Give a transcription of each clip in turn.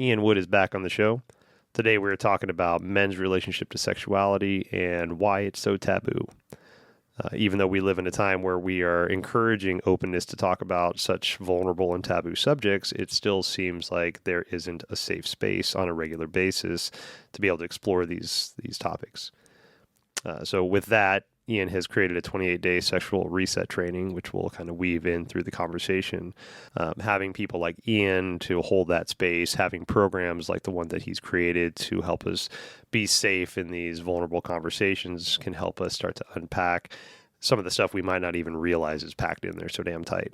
Ean Wood is back on the show. Today we're talking about men's relationship to sexuality and why it's so taboo. Even though we live in a time where we are encouraging openness to talk about such vulnerable and taboo subjects, it still seems like there isn't a safe space on a regular basis to be able to explore these topics. So with that, Ean has created a 28-day sexual reset training, which will kind of weave in through the conversation. Having people like Ean to hold that space, having programs like the one that he's created to help us be safe in these vulnerable conversations can help us start to unpack some of the stuff we might not even realize is packed in there so damn tight.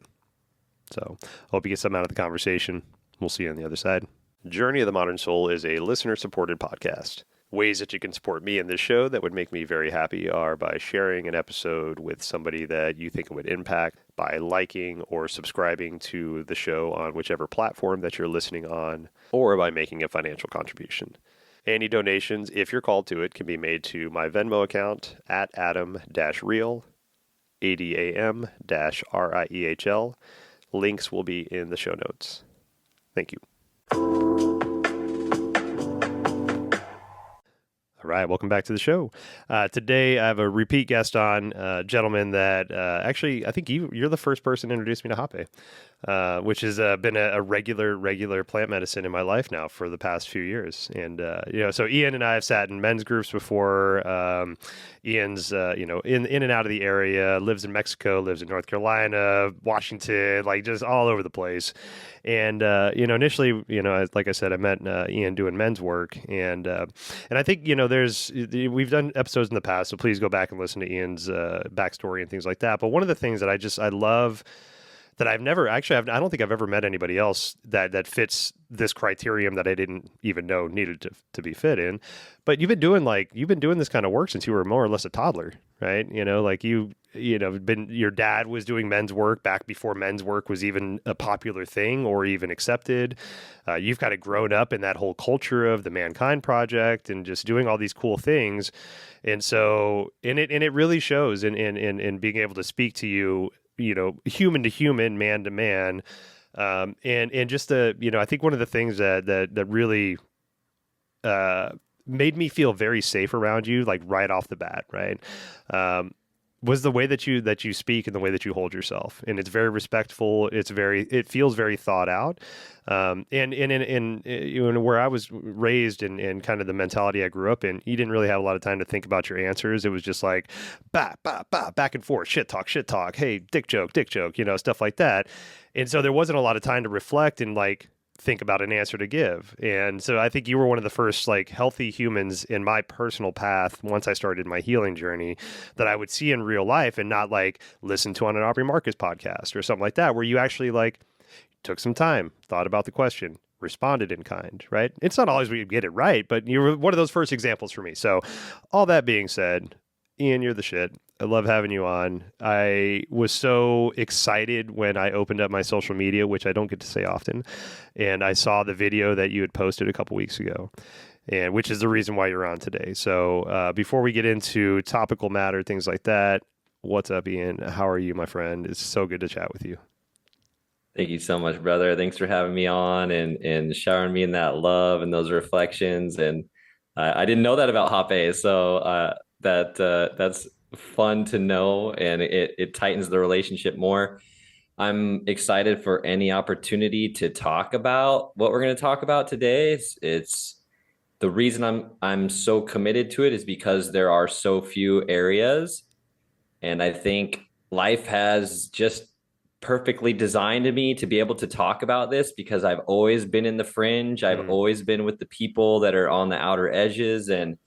So I hope you get something out of the conversation. We'll see you on the other side. Journey of the Modern Soul is a listener-supported podcast. Ways that you can support me in this show that would make me very happy are by sharing an episode with somebody that you think it would impact, by liking or subscribing to the show on whichever platform that you're listening on, or by making a financial contribution. Any donations, if you're called to it, can be made to my Venmo account at Adam-Real, ADAM-RIEHL. Links will be in the show notes. Thank you. All right, welcome back to the show. Today, I have a repeat guest on, a gentleman that actually, I think you're the first person to introduce me to Hape, which has been a regular plant medicine in my life now for the past few years. And, so Ean and I have sat in men's groups before. Ian's, in and out of the area, lives in Mexico, lives in North Carolina, Washington, like just all over the place. And, initially, like I said, I met Ean doing men's work. And I think, we've done episodes in the past, so please go back and listen to Ian's backstory and things like that. But one of the things that I love that I don't think I've ever met anybody else that fits this criterion that I didn't even know needed to be fit in. But you've been doing this kind of work since you were more or less a toddler, right? Your dad was doing men's work back before men's work was even a popular thing or even accepted. You've kind of grown up in that whole culture of the Mankind Project and just doing all these cool things. And so, it really shows in being able to speak to you, human to human, man to man. And just I think one of the things that really, made me feel very safe around you, like right off the bat, right? Was the way that you speak and the way that you hold yourself. And it's very respectful. It feels very thought out. And where I was raised and kind of the mentality I grew up in, you didn't really have a lot of time to think about your answers. It was just like, back and forth, shit talk. Hey, dick joke, stuff like that. And so there wasn't a lot of time to reflect and like think about an answer to give. And so I think you were one of the first like healthy humans in my personal path once I started my healing journey that I would see in real life and not like listen to on an Aubrey Marcus podcast or something like that, where you actually like took some time, thought about the question, responded in kind, right? It's not always we get it right, but you were one of those first examples for me. So all that being said, Ean, you're the shit. I love having you on. I was so excited when I opened up my social media, which I don't get to say often, and I saw the video that you had posted a couple weeks ago, and which is the reason why you're on today. So before we get into topical matter, things like that, what's up, Ean? How are you, my friend? It's so good to chat with you. Thank you so much, brother. Thanks for having me on and showering me in that love and those reflections. And I didn't know that about Hape, so that's fun to know, and it tightens the relationship more. I'm excited for any opportunity to talk about what we're going to talk about today. It's the reason I'm so committed to it is because there are so few areas, and I think life has just perfectly designed me to be able to talk about this because I've always been in the fringe. I've always been with the people that are on the outer edges and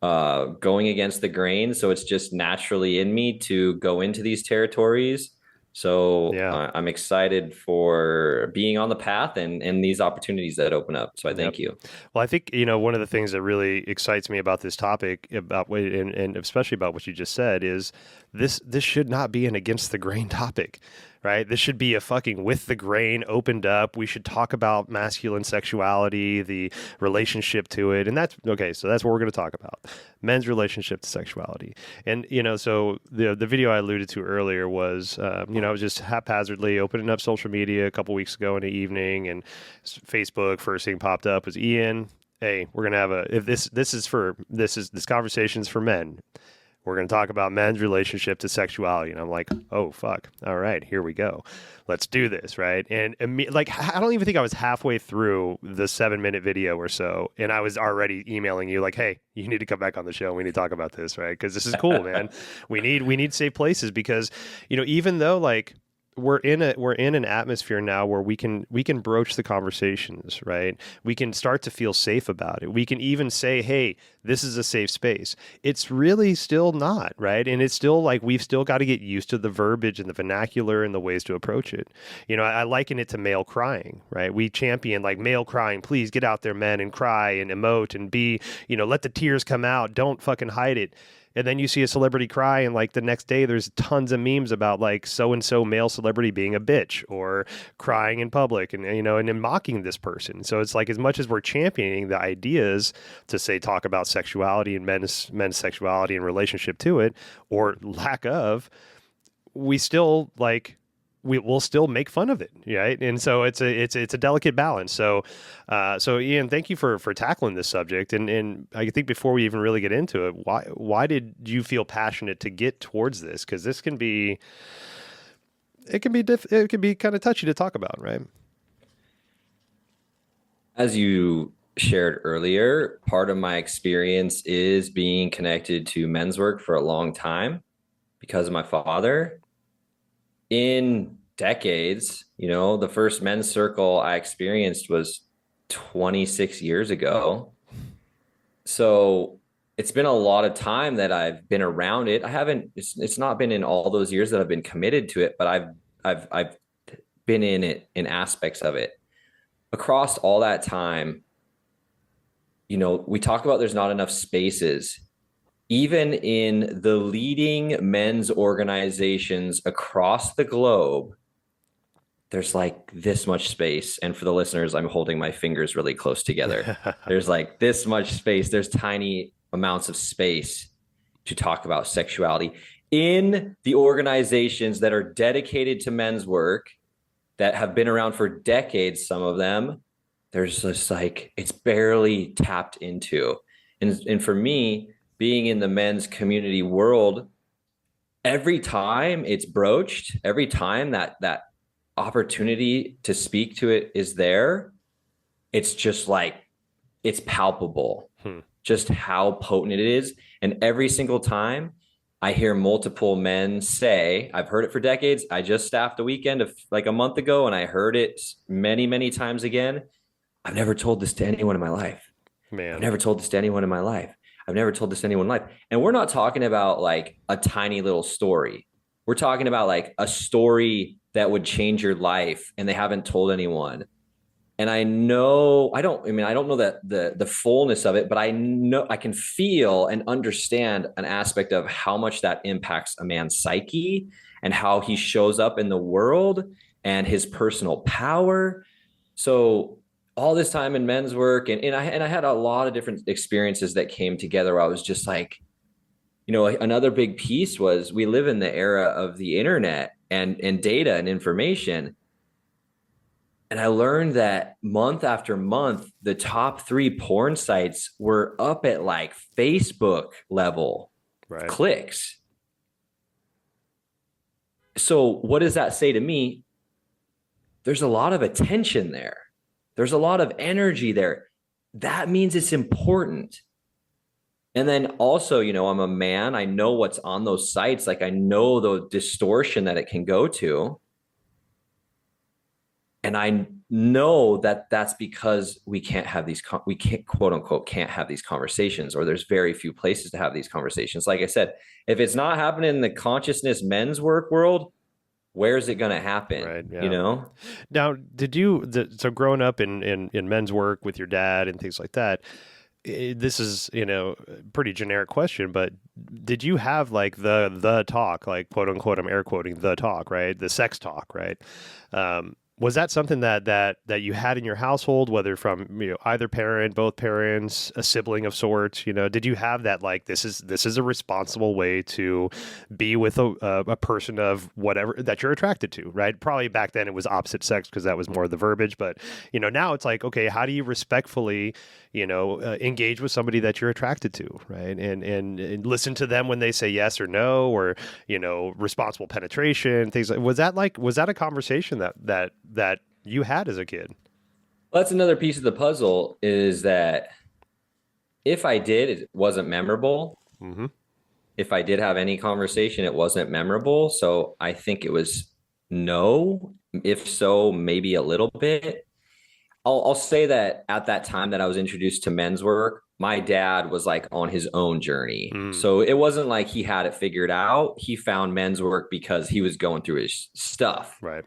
going against the grain. So it's just naturally in me to go into these territories. So yeah. I'm excited for being on the path and these opportunities that open up. So I thank you. Well, I think, one of the things that really excites me about this topic and especially about what you just said is this should not be an against the grain topic, right? This should be a fucking with the grain, opened up. We should talk about masculine sexuality, the relationship to it. And that's okay. So that's what we're going to talk about, men's relationship to sexuality. And, so the video I alluded to earlier was, I was just haphazardly opening up social media a couple weeks ago in the evening, and Facebook, first thing popped up was Ian. Hey, we're gonna have if this conversation's for men. We're going to talk about men's relationship to sexuality. And I'm like, oh, fuck. All right, here we go. Let's do this, right? And I don't even think I was halfway through the 7-minute video or so, and I was already emailing you like, hey, you need to come back on the show. We need to talk about this, right? Because this is cool, man. We need safe places because, even though like we're in an atmosphere now where we can broach the conversations, right? We can start to feel safe about it. We can even say, hey, this is a safe space. It's really still not, right? And it's still like we've still got to get used to the verbiage and the vernacular and the ways to approach it. I liken it to male crying, right? We champion like male crying. Please get out there, men, and cry and emote and be, let the tears come out. Don't fucking hide it. And then you see a celebrity cry, and like the next day, there's tons of memes about like so and so male celebrity being a bitch or crying in public, and and then mocking this person. So it's like as much as we're championing the ideas to say talk about sexuality and men's sexuality and relationship to it or lack of, we still like. We'll still make fun of it, right? And so it's a delicate balance. So Ian, thank you for tackling this subject. And I think before we even really get into it, why did you feel passionate to get towards this? Because this can be kind of touchy to talk about, right? As you shared earlier, part of my experience is being connected to men's work for a long time because of my father. In decades, the first men's circle I experienced was 26 years ago. So it's been a lot of time that I've been around it. It's not been in all those years that I've been committed to it, but I've been in it, in aspects of it. Across all that time, we talk about there's not enough spaces. Even in the leading men's organizations across the globe, there's like this much space. And for the listeners, I'm holding my fingers really close together. There's like this much space. There's tiny amounts of space to talk about sexuality in the organizations that are dedicated to men's work, that have been around for decades. Some of them, there's just like, it's barely tapped into. And for me, being in the men's community world, every time it's broached, every time that opportunity to speak to it is there, it's just like, it's palpable, just how potent it is. And every single time I hear multiple men say, I've heard it for decades. I just staffed a weekend of like a month ago, and I heard it many, many times again. I've never told this to anyone in my life. Man. I've never told this to anyone in my life. I've never told this to anyone in life. And we're not talking about like a tiny little story. We're talking about like a story that would change your life, and they haven't told anyone. And I don't know that the fullness of it, but I know I can feel and understand an aspect of how much that impacts a man's psyche and how he shows up in the world and his personal power. So all this time in men's work, and I had a lot of different experiences that came together where I was just like, another big piece was we live in the era of the internet and data and information. And I learned that month after month, the top 3 porn sites were up at like Facebook level clicks. So what does that say to me? There's a lot of attention there. There's a lot of energy there. That means it's important. And then also, I'm a man. I know what's on those sites. Like I know the distortion that it can go to. And I know that that's because we can't have these, we can't, quote unquote, can't have these conversations, or there's very few places to have these conversations. Like I said, if it's not happening in the consciousness men's work world, where's it going to happen? Right. Yeah. Now, so growing up in men's work with your dad and things like that, this is, pretty generic question, but did you have like the talk, like quote unquote, I'm air quoting the talk, right? The sex talk, right? Was that something that you had in your household, whether from either parent, both parents, a sibling of sorts? Did you have that, like, this is a responsible way to be with a person of whatever that you're attracted to, right? Probably back then it was opposite sex because that was more the verbiage, but now it's like, okay, how do you respectfully engage with somebody that you're attracted to, right? And listen to them when they say yes or no, or responsible penetration, things like. Was that a conversation that you had as a kid? Well, that's another piece of the puzzle, is that if I did, it wasn't memorable. Mm-hmm. If I did have any conversation, it wasn't memorable. So I think it was no. If so, maybe a little bit. I'll say that at that time that I was introduced to men's work, my dad was like on his own journey. So it wasn't like he had it figured out. He found men's work because he was going through his stuff. Right.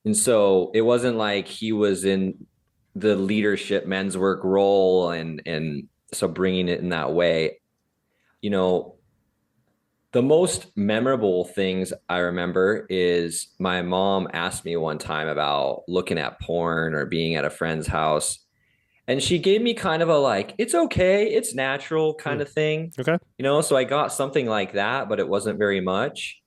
And so it wasn't like he was in the leadership men's work role, and so bringing it in that way. The most memorable things I remember is my mom asked me one time about looking at porn or being at a friend's house. And she gave me kind of a like, it's okay, it's natural kind of thing. Okay. So I got something like that, but it wasn't very much.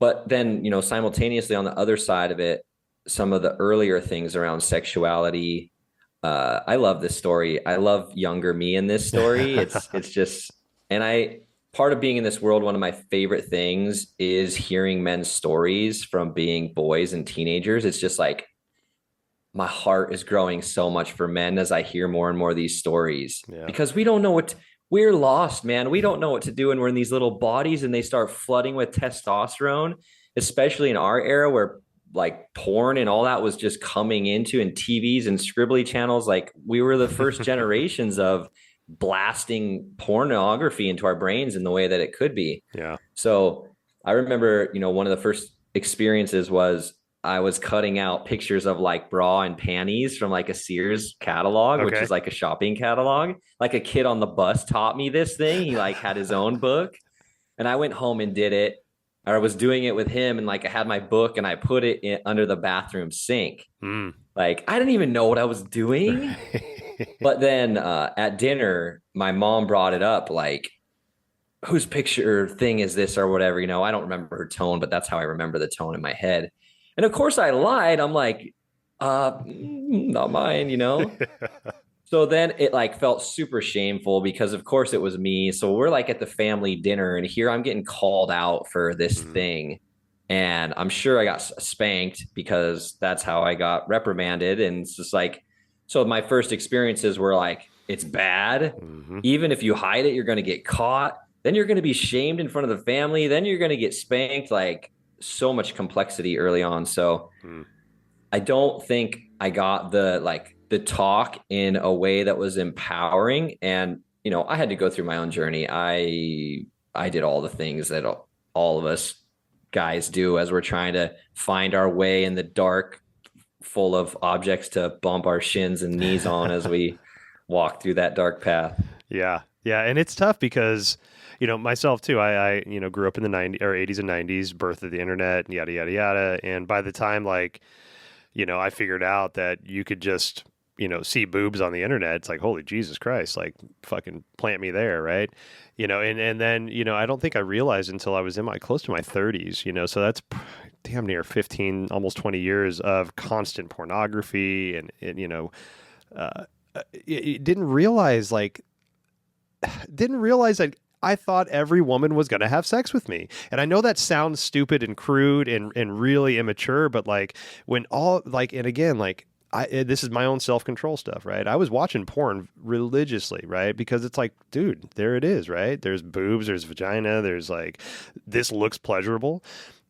But then, simultaneously on the other side of it, some of the earlier things around sexuality. I love this story. I love younger me in this story. It's just, and part of being in this world, one of my favorite things is hearing men's stories from being boys and teenagers. It's just like, my heart is growing so much for men as I hear more and more of these stories, because we don't know we're lost, man. We don't know what to do. And we're in these little bodies and they start flooding with testosterone, especially in our era where like porn and all that was just coming into, and TVs and scribbly channels. Like, we were the first generations of blasting pornography into our brains in the way that it could be. Yeah. So I remember, one of the first experiences was I was cutting out pictures of like bra and panties from like a Sears catalog, which is like a shopping catalog. Like, a kid on the bus taught me this thing. He like had his own book, and I went home and did it. I was doing it with him, and like I had my book and I put it under the bathroom sink. Like, I didn't even know what I was doing. But then at dinner, my mom brought it up, like, whose picture thing is this or whatever, I don't remember her tone, but that's how I remember the tone in my head. And of course I lied. I'm like, not mine. So then it like felt super shameful because of course it was me. So we're like at the family dinner, and here I'm getting called out for this thing. And I'm sure I got spanked because that's how I got reprimanded. And it's just like, so my first experiences were like, it's bad. Even if you hide it, you're going to get caught. Then you're going to be shamed in front of the family. Then you're going to get spanked. Like, so much complexity early on. So I don't think I got the talk in a way that was empowering. And, I had to go through my own journey. I did all the things that all of us guys do as we're trying to find our way in the dark, full of objects to bump our shins and knees on as we walk through that dark path. Yeah. Yeah. And it's tough because, myself too, I grew up in the 90s or 80s and 90s, birth of the internet, yada, yada, yada. And by the time I figured out that you could just, see boobs on the internet, it's like, holy Jesus Christ, like, fucking plant me there. Right. And then, I don't think I realized until I was in close to my 30s, so that's damn near 15, almost 20 years of constant pornography. And didn't realize that I thought every woman was going to have sex with me. And I know that sounds stupid and crude and really immature, but like, when all like, and again, like, this is my own self-control stuff, right? I was watching porn religiously, right? Because it's like, dude, there it is, right? There's boobs, there's vagina, there's like, this looks pleasurable.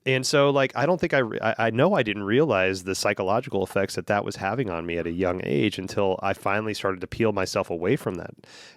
And so, like, I don't think I know I didn't realize the psychological effects that was having on me at a young age until I finally started to peel myself away from that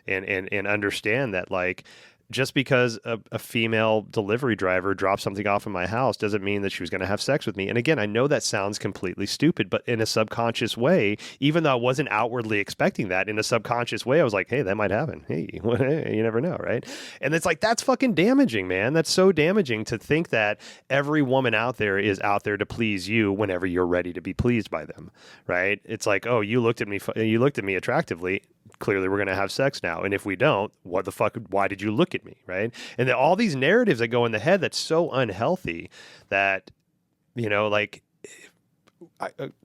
and understand that, like, just because a female delivery driver dropped something off in my house doesn't mean that she was going to have sex with me. And again, I know that sounds completely stupid, but in a subconscious way, even though I wasn't outwardly expecting that, in a subconscious way, I was like, hey, that might happen. Hey, you never know, right? And it's like, that's fucking damaging, man. That's so damaging to think that every woman out there is out there to please you whenever you're ready to be pleased by them, right? It's like, oh, you looked at me attractively. Clearly we're going to have sex now. And if we don't, what the fuck, why did you look at me? Right. And then all these narratives that go in the head, that's so unhealthy that, like,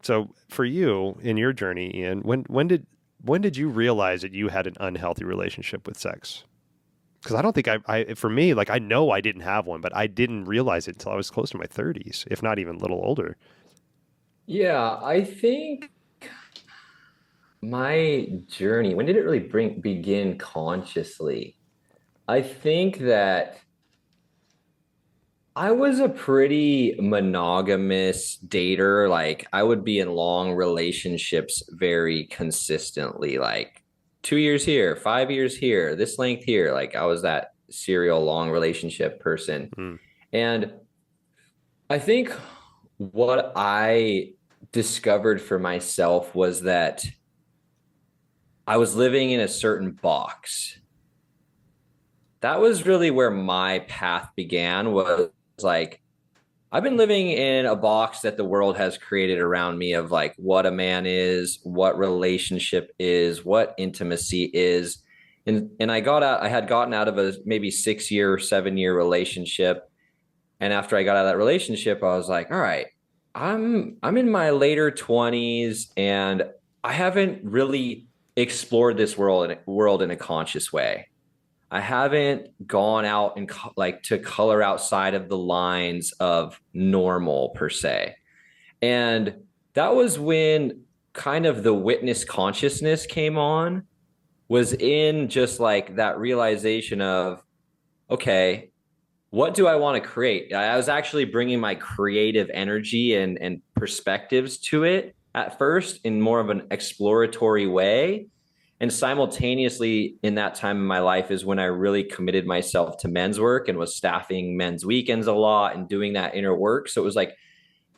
so for you in your journey, Ian, when did you realize that you had an unhealthy relationship with sex? Because I don't think for me, like, I know I didn't have one, but I didn't realize it until I was close to my 30s, if not even a little older. Yeah, I think my journey, when did it really begin consciously? I think that I was a pretty monogamous dater. Like I would be in long relationships very consistently, like 2 years here, 5 years here, this length here. Like I was that serial long relationship person. Mm. And I think what I discovered for myself was that I was living in a certain box. That was really where my path began, was like, I've been living in a box that the world has created around me of like what a man is, what relationship is, what intimacy is. And I had gotten out of a maybe 6 year or 7 year relationship. And after I got out of that relationship, I was like, all right, I'm in my later 20s and I haven't really explored this world in a conscious way. I haven't gone out and like to color outside of the lines of normal per se. And that was when kind of the witness consciousness came on, was in just like that realization of, okay, what do I want to create? I was actually bringing my creative energy and perspectives to it at first in more of an exploratory way. And simultaneously in that time in my life is when I really committed myself to men's work and was staffing men's weekends a lot and doing that inner work. So it was like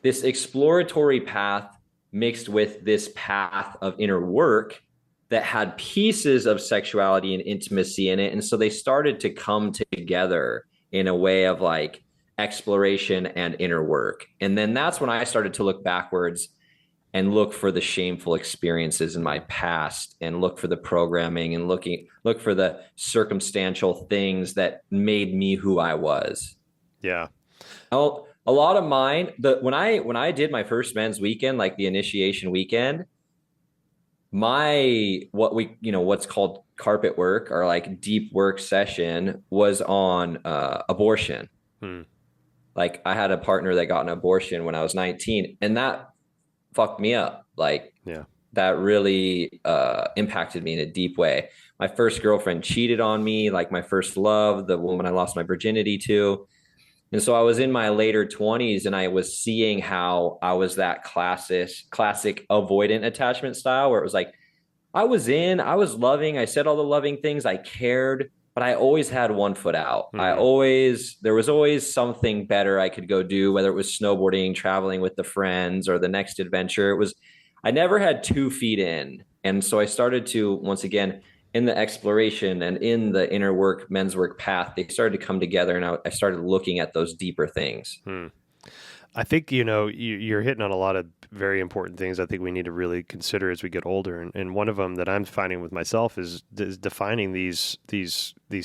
this exploratory path mixed with this path of inner work that had pieces of sexuality and intimacy in it. And so they started to come together in a way of like exploration and inner work. And then that's when I started to look backwards and look for the shameful experiences in my past and look for the programming and look for the circumstantial things that made me who I was. Yeah. Oh, a lot of mine, when I did my first men's weekend, like the initiation weekend, what's called carpet work or like deep work session was on abortion. Like I had a partner that got an abortion when I was 19, and that fucked me up. Like, yeah, that really impacted me in a deep way. My first girlfriend cheated on me, like my first love, the woman I lost my virginity to. And so I was in my later 20s and I was seeing how I was that classic avoidant attachment style, where it was like, I was loving, I said all the loving things, I cared, but I always had one foot out. There was always something better I could go do, whether it was snowboarding, traveling with the friends, or the next adventure. I never had 2 feet in. And so I started to, once again, in the exploration and in the inner work, men's work path, they started to come together, and I started looking at those deeper things. I think, you're hitting on a lot of very important things I think we need to really consider as we get older. And one of them that I'm finding with myself is defining these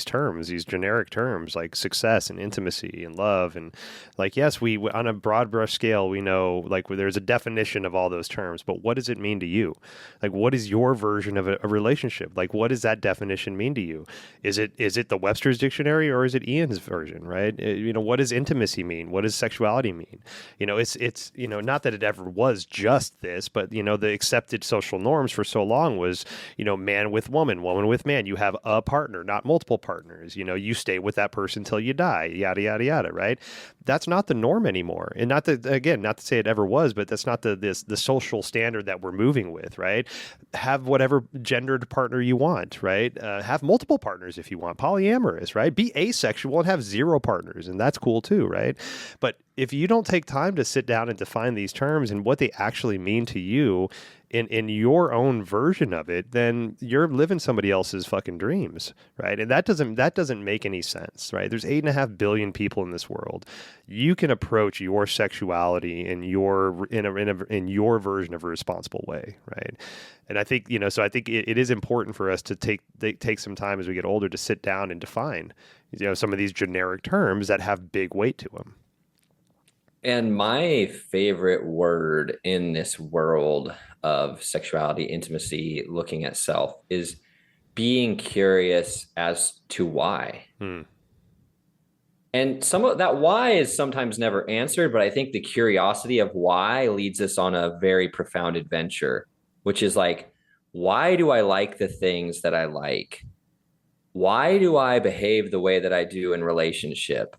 terms, these generic terms like success and intimacy and love. And like, yes, we on a broad brush scale, we know like there's a definition of all those terms, but what does it mean to you? Like, what is your version of a relationship? Like, what does that definition mean to you? Is it the Webster's dictionary or is it Ian's version, right? What does intimacy mean? What does sexuality mean? It's not that it ever was just this, but the accepted social norms for so long was, man with woman, woman with man. You have a partner, not multiple multiple partners. You stay with that person till you die, yada, yada, yada, right? That's not the norm anymore. And not to say it ever was, but that's not the social standard that we're moving with, right? Have whatever gendered partner you want, right? Have multiple partners if you want, polyamorous, right? Be asexual and have 0 partners, and that's cool too, right? But if you don't take time to sit down and define these terms and what they actually mean to you in your own version of it, then you're living somebody else's fucking dreams, right? And that doesn't make any sense, right? There's 8.5 billion people in this world. You can approach your sexuality in your version of a responsible way, right? And I think so I think it is important for us to take some time as we get older to sit down and define some of these generic terms that have big weight to them. And my favorite word in this world of sexuality, intimacy, looking at self is being curious as to why. And some of that why is sometimes never answered, but I think the curiosity of why leads us on a very profound adventure, which is like, why do I like the things that I like? Why do I behave the way that I do in relationship?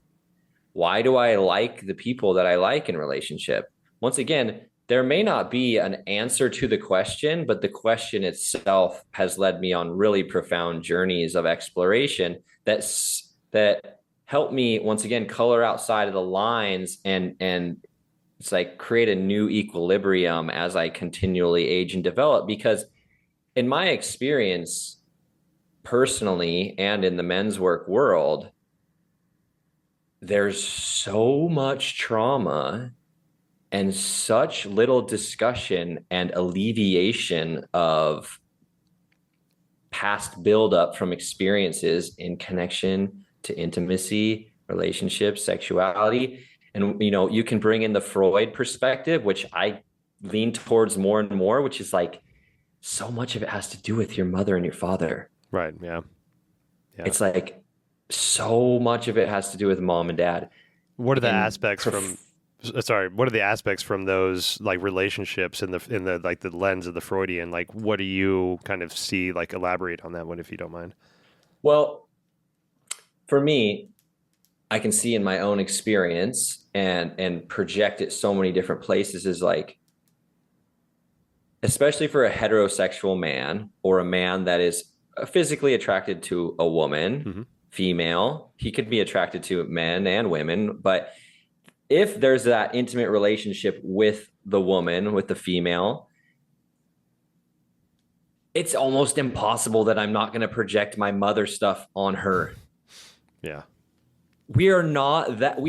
Why do I like the people that I like in relationship? Once again, there may not be an answer to the question, but the question itself has led me on really profound journeys of exploration that help me, once again, color outside of the lines and it's like create a new equilibrium as I continually age and develop. Because in my experience, personally, and in the men's work world, there's so much trauma and such little discussion and alleviation of past buildup from experiences in connection to intimacy, relationships, sexuality. And, you can bring in the Freud perspective, which I lean towards more and more, which is like, so much of it has to do with your mother and your father. Right. Yeah. It's like, so much of it has to do with mom and dad. What are the aspects from those like relationships in the like the lens of the Freudian? Like, what do you kind of see? Like, elaborate on that one if you don't mind. Well, for me, I can see in my own experience and project it so many different places is like, especially for a heterosexual man or a man that is physically attracted to a woman, female, he could be attracted to men and women, but if there's that intimate relationship with the woman, with the female, it's almost impossible that I'm not going to project my mother stuff on her. Yeah. We are not that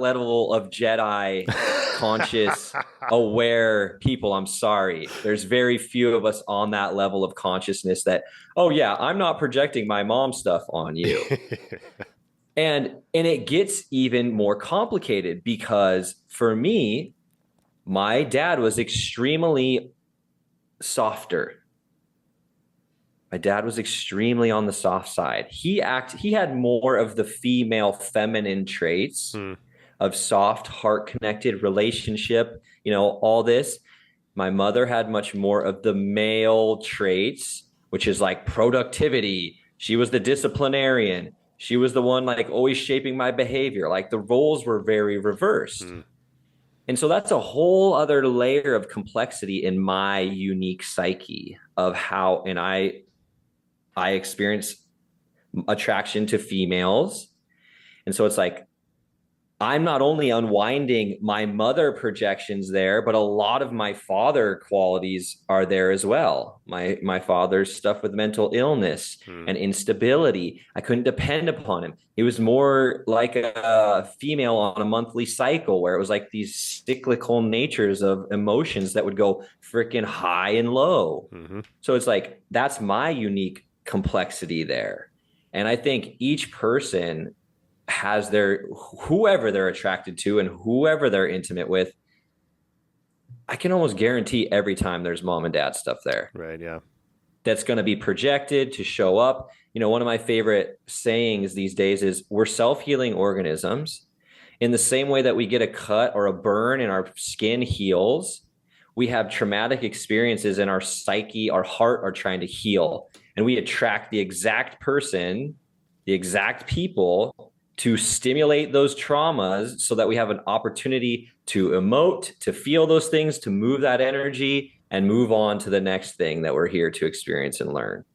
level of Jedi conscious, aware people. I'm sorry. There's very few of us on that level of consciousness that, oh yeah, I'm not projecting my mom stuff on you. And it gets even more complicated because for me, my dad was extremely softer. My dad was extremely on the soft side. He had more of the female feminine traits of soft, heart-connected relationship, all this. My mother had much more of the male traits, which is like productivity. She was the disciplinarian. She was the one like always shaping my behavior. Like the roles were very reversed. And so that's a whole other layer of complexity in my unique psyche of how, and I experience attraction to females. And so it's like, I'm not only unwinding my mother projections there, but a lot of my father qualities are there as well. My father's stuff with mental illness and instability. I couldn't depend upon him. He was more like a female on a monthly cycle where it was like these cyclical natures of emotions that would go freaking high and low. So it's like, that's my unique complexity there. And I think each person has whoever they're attracted to and whoever they're intimate with. I can almost guarantee every time there's mom and dad stuff there. Right. Yeah. That's going to be projected to show up. One of my favorite sayings these days is we're self-healing organisms. In the same way that we get a cut or a burn and our skin heals, we have traumatic experiences in our psyche, our heart are trying to heal. And we attract the exact person the exact people to stimulate those traumas so that we have an opportunity to emote, to feel those things, to move that energy and move on to the next thing that we're here to experience and learn.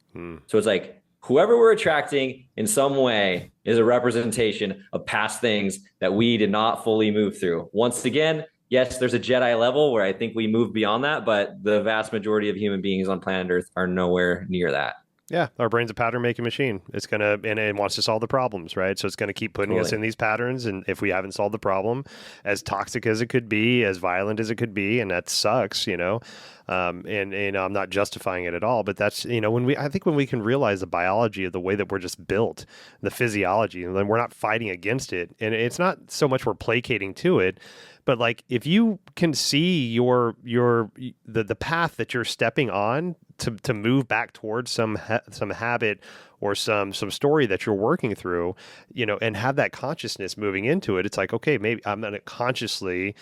So it's like whoever we're attracting in some way is a representation of past things that we did not fully move through. Once again, yes, there's a Jedi level where I think we move beyond that, but the vast majority of human beings on planet Earth are nowhere near that. Yeah, our brain's a pattern making machine. It's gonna and it wants to solve the problems, right? So it's gonna keep putting us in these patterns, and if we haven't solved the problem, as toxic as it could be, as violent as it could be, and that sucks, you know. And I'm not justifying it at all, but that's I think when we can realize the biology of the way that we're just built, the physiology, and then we're not fighting against it, and it's not so much we're placating to it. But like, if you can see the path that you're stepping on to move back towards some habit or some story that you're working through, and have that consciousness moving into it, it's like, okay, maybe I'm going to consciously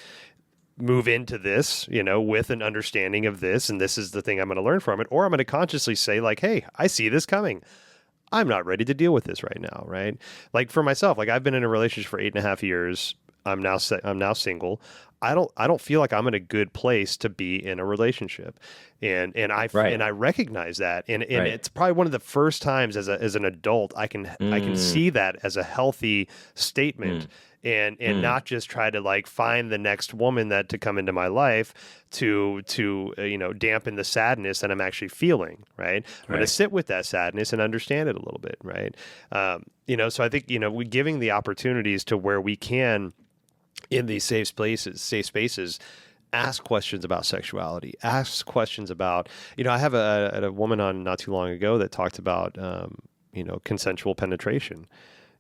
move into this, with an understanding of this, and this is the thing I'm going to learn from it, or I'm going to consciously say like, hey, I see this coming. I'm not ready to deal with this right now, right? Like for myself, like I've been in a relationship for 8.5 years. I'm now single. I don't feel like I'm in a good place to be in a relationship, and I recognize that, and it's probably one of the first times as an adult I can see that as a healthy statement, and not just try to like find the next woman that to come into my life to dampen the sadness that I'm actually feeling. Right, I'm going to sit with that sadness and understand it a little bit. Right, so I think we giving the opportunities to where we can, in these safe spaces, ask questions about sexuality, ask questions about, I have a woman on not too long ago that talked about, consensual penetration,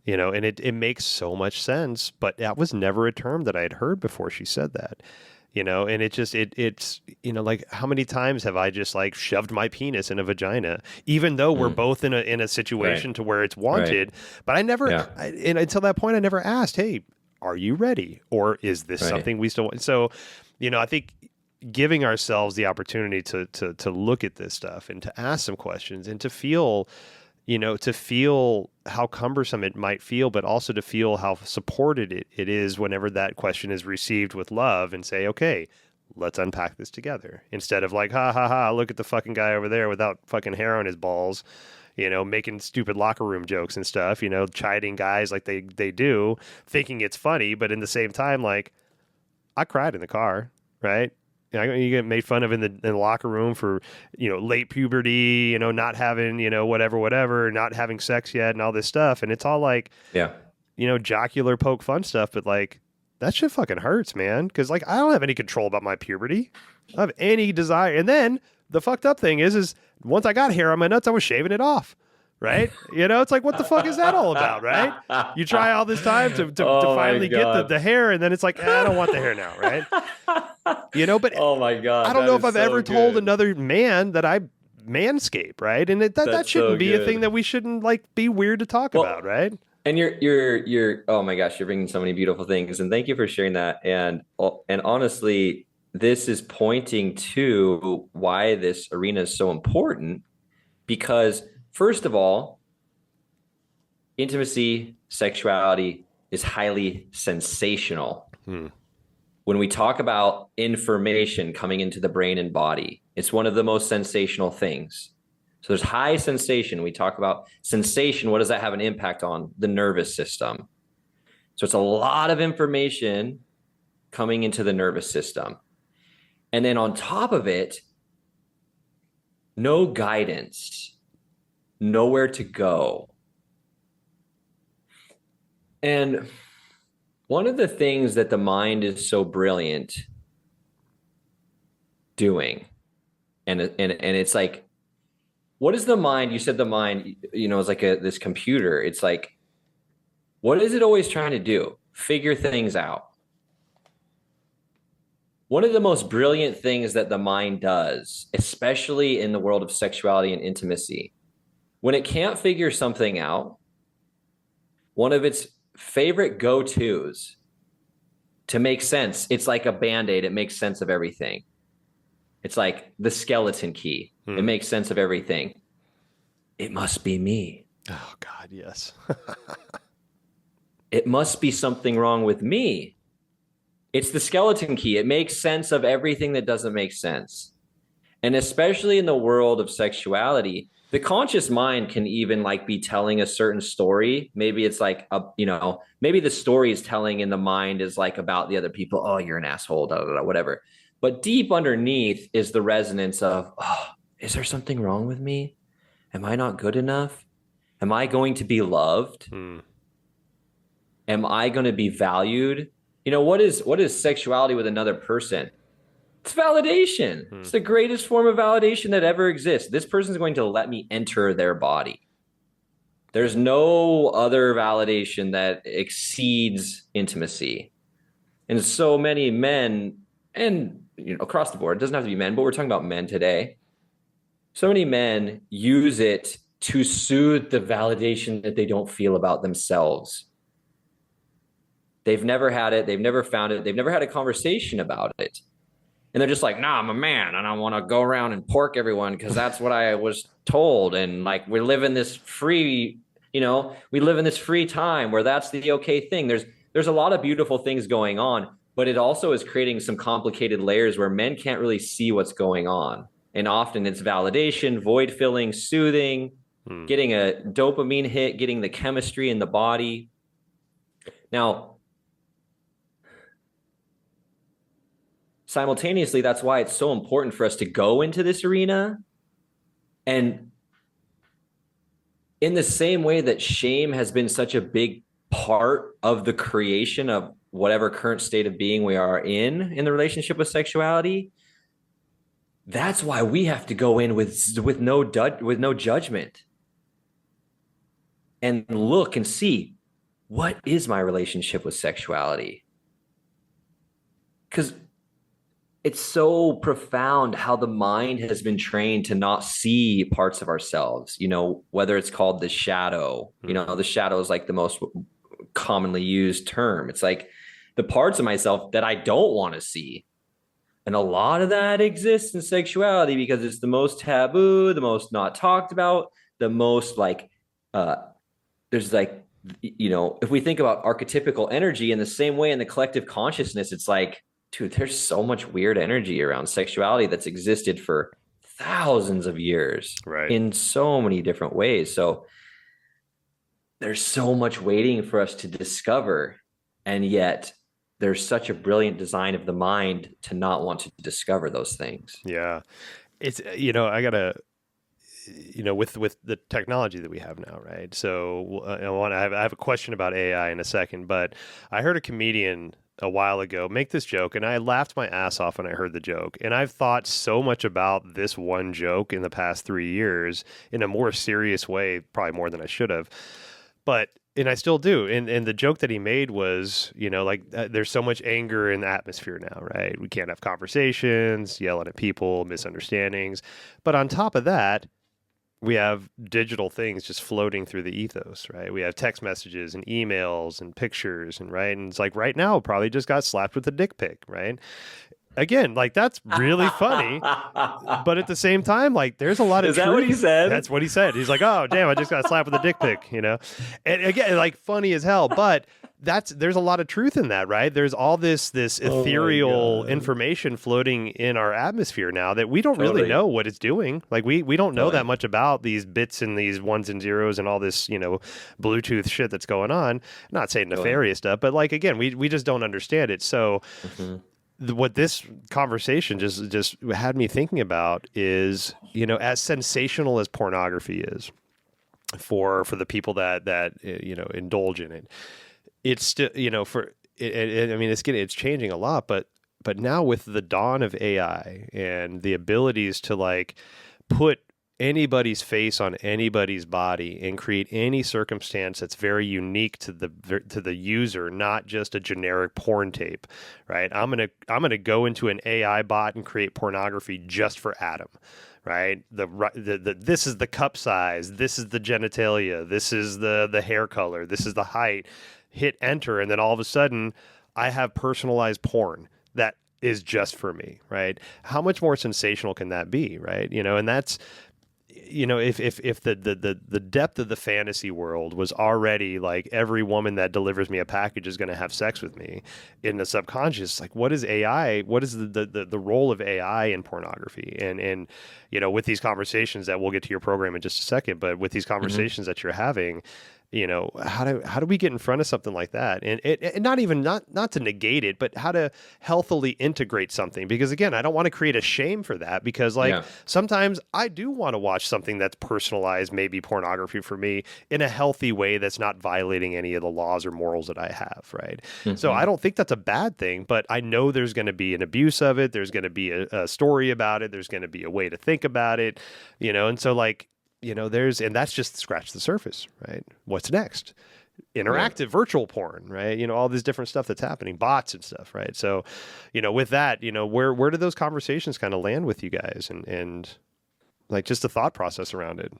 and it makes so much sense, but that was never a term that I had heard before she said that, and it's like, how many times have I just like shoved my penis in a vagina, even though we're both in a situation to where it's wanted, but I never, and until that point, I never asked, hey, are you ready? Or is this something we still want? So, I think giving ourselves the opportunity to look at this stuff and to ask some questions and to feel how cumbersome it might feel, but also to feel how supported it is whenever that question is received with love, and say, okay, let's unpack this together, instead of like, ha ha ha, look at the fucking guy over there without fucking hair on his balls, making stupid locker room jokes and stuff, chiding guys like they do, thinking it's funny, but in the same time, like, I cried in the car, right? You get made fun of in the locker room for, late puberty, not having, whatever, not having sex yet and all this stuff. And it's all like, jocular poke fun stuff, but like, that shit fucking hurts, man. Cause like, I don't have any control about my puberty. I don't have any desire. And then the fucked up thing is once I got hair on my nuts, I was shaving it off. Right? It's like, what the fuck is that all about? Right? You try all this time to finally get the hair, and then it's like, I don't want the hair now. Right? But oh my God, I don't know if I've ever told another man that I manscape. Right? And that shouldn't be a thing that we shouldn't like be weird to talk about. Right? And you're oh my gosh, you're bringing so many beautiful things, and thank you for sharing that. And honestly, this is pointing to why this arena is so important, because first of all, intimacy, sexuality is highly sensational. When we talk about information coming into the brain and body, it's one of the most sensational things. So there's high sensation. We talk about sensation. What does that have an impact on? The nervous system. So it's a lot of information coming into the nervous system. And then on top of it, no guidance. Nowhere to go. And one of the things that the mind is so brilliant doing, and it's like, what is the mind? You said the mind, is like this computer. It's like, what is it always trying to do? Figure things out. One of the most brilliant things that the mind does, especially in the world of sexuality and intimacy, when it can't figure something out, one of its favorite go-tos to make sense, it's like a Band-Aid. It makes sense of everything. It's like the skeleton key. It makes sense of everything. It must be me. Oh God, yes. It must be something wrong with me. It's the skeleton key. It makes sense of everything that doesn't make sense. And especially in the world of sexuality, the conscious mind can even like be telling a certain story. Maybe it's like maybe the story is telling in the mind is like about the other people. Oh, you're an asshole, da, da, da, whatever. But deep underneath is the resonance of, oh, is there something wrong with me? Am I not good enough? Am I going to be loved? Hmm. Am I going to be valued? What is sexuality with another person? It's validation. Hmm. It's the greatest form of validation that ever exists. This person's going to let me enter their body. There's no other validation that exceeds intimacy. And so many men, and across the board, it doesn't have to be men, but we're talking about men today. So many men use it to soothe the validation that they don't feel about themselves. They've never had it. They've never found it. They've never had a conversation about it. And they're just like, nah, I'm a man and I want to go around and pork everyone because that's what I was told. And like, we live in this free, we live in this free time where that's the okay thing. There's a lot of beautiful things going on, but it also is creating some complicated layers where men can't really see what's going on. And often it's validation, void filling, soothing, Hmm. getting a dopamine hit, getting the chemistry in the body. Now, simultaneously, that's why it's so important for us to go into this arena. And in the same way that shame has been such a big part of the creation of whatever current state of being we are in the relationship with sexuality, that's why we have to go in with no judgment and look and see, what is my relationship with sexuality? Because it's so profound how the mind has been trained to not see parts of ourselves, whether it's called the shadow. The shadow is like the most commonly used term. It's like the parts of myself that I don't want to see. And a lot of that exists in sexuality because it's the most taboo, the most not talked about, the most like, there's like, if we think about archetypical energy in the same way in the collective consciousness, it's like, dude, there's so much weird energy around sexuality that's existed for thousands of years Right. in so many different ways. So there's so much waiting for us to discover. And yet there's such a brilliant design of the mind to not want to discover those things. Yeah. It's, I gotta, with the technology that we have now, right? So I have a question about AI in a second, but I heard a comedian a while ago make this joke, and I laughed my ass off when I heard the joke. And I've thought so much about this one joke in the past 3 years in a more serious way, probably more than I should have. But and I still do. And the joke that he made was, there's so much anger in the atmosphere now, right? We can't have conversations, yelling at people, misunderstandings. But on top of that, we have digital things just floating through the ethos, right? We have text messages and emails and pictures, and right. And it's like right now, probably just got slapped with a dick pic, right? Again, like that's really funny. But at the same time, like there's a lot of Is that what he truth. said? That's what he said. He's like, oh, damn, I just got slapped with a dick pic, And again, like funny as hell. But there's a lot of truth in that, right? There's all this ethereal information floating in our atmosphere now that we don't really know what it's doing. Like we don't know that much about these bits and these ones and zeros and all this, Bluetooth shit that's going on. I'm not saying nefarious stuff, but like again, we just don't understand it. So what this conversation just had me thinking about is, as sensational as pornography is for the people that indulge in it, it's still, I mean, it's changing a lot, but now with the dawn of AI and the abilities to like put anybody's face on anybody's body and create any circumstance that's very unique to the user, not just a generic porn tape, right? I'm gonna go into an AI bot and create pornography just for Adam, right? This is the cup size, this is the genitalia, this is the hair color, this is the height. Hit enter, and then all of a sudden, I have personalized porn that is just for me, right? How much more sensational can that be, right? And that's if the depth of the fantasy world was already like every woman that delivers me a package is going to have sex with me in the subconscious, like what is AI? What is the role of AI in pornography? And with these conversations that we'll get to your program in just a second, but with these conversations that you're having, how do we get in front of something like that? And not even not to negate it, but how to healthily integrate something. Because again, I don't want to create a shame for that, because like sometimes I do want to watch something that's personalized, maybe pornography for me, in a healthy way that's not violating any of the laws or morals that I have, right? So I don't think that's a bad thing, but I know there's going to be an abuse of it. There's going to be a story about it. There's going to be a way to think about it, and so like, and that's just scratch the surface, right? What's next? Interactive virtual porn, right? All this different stuff that's happening, bots and stuff, right? So, with that, where do those conversations kind of land with you guys, and like just the thought process around it?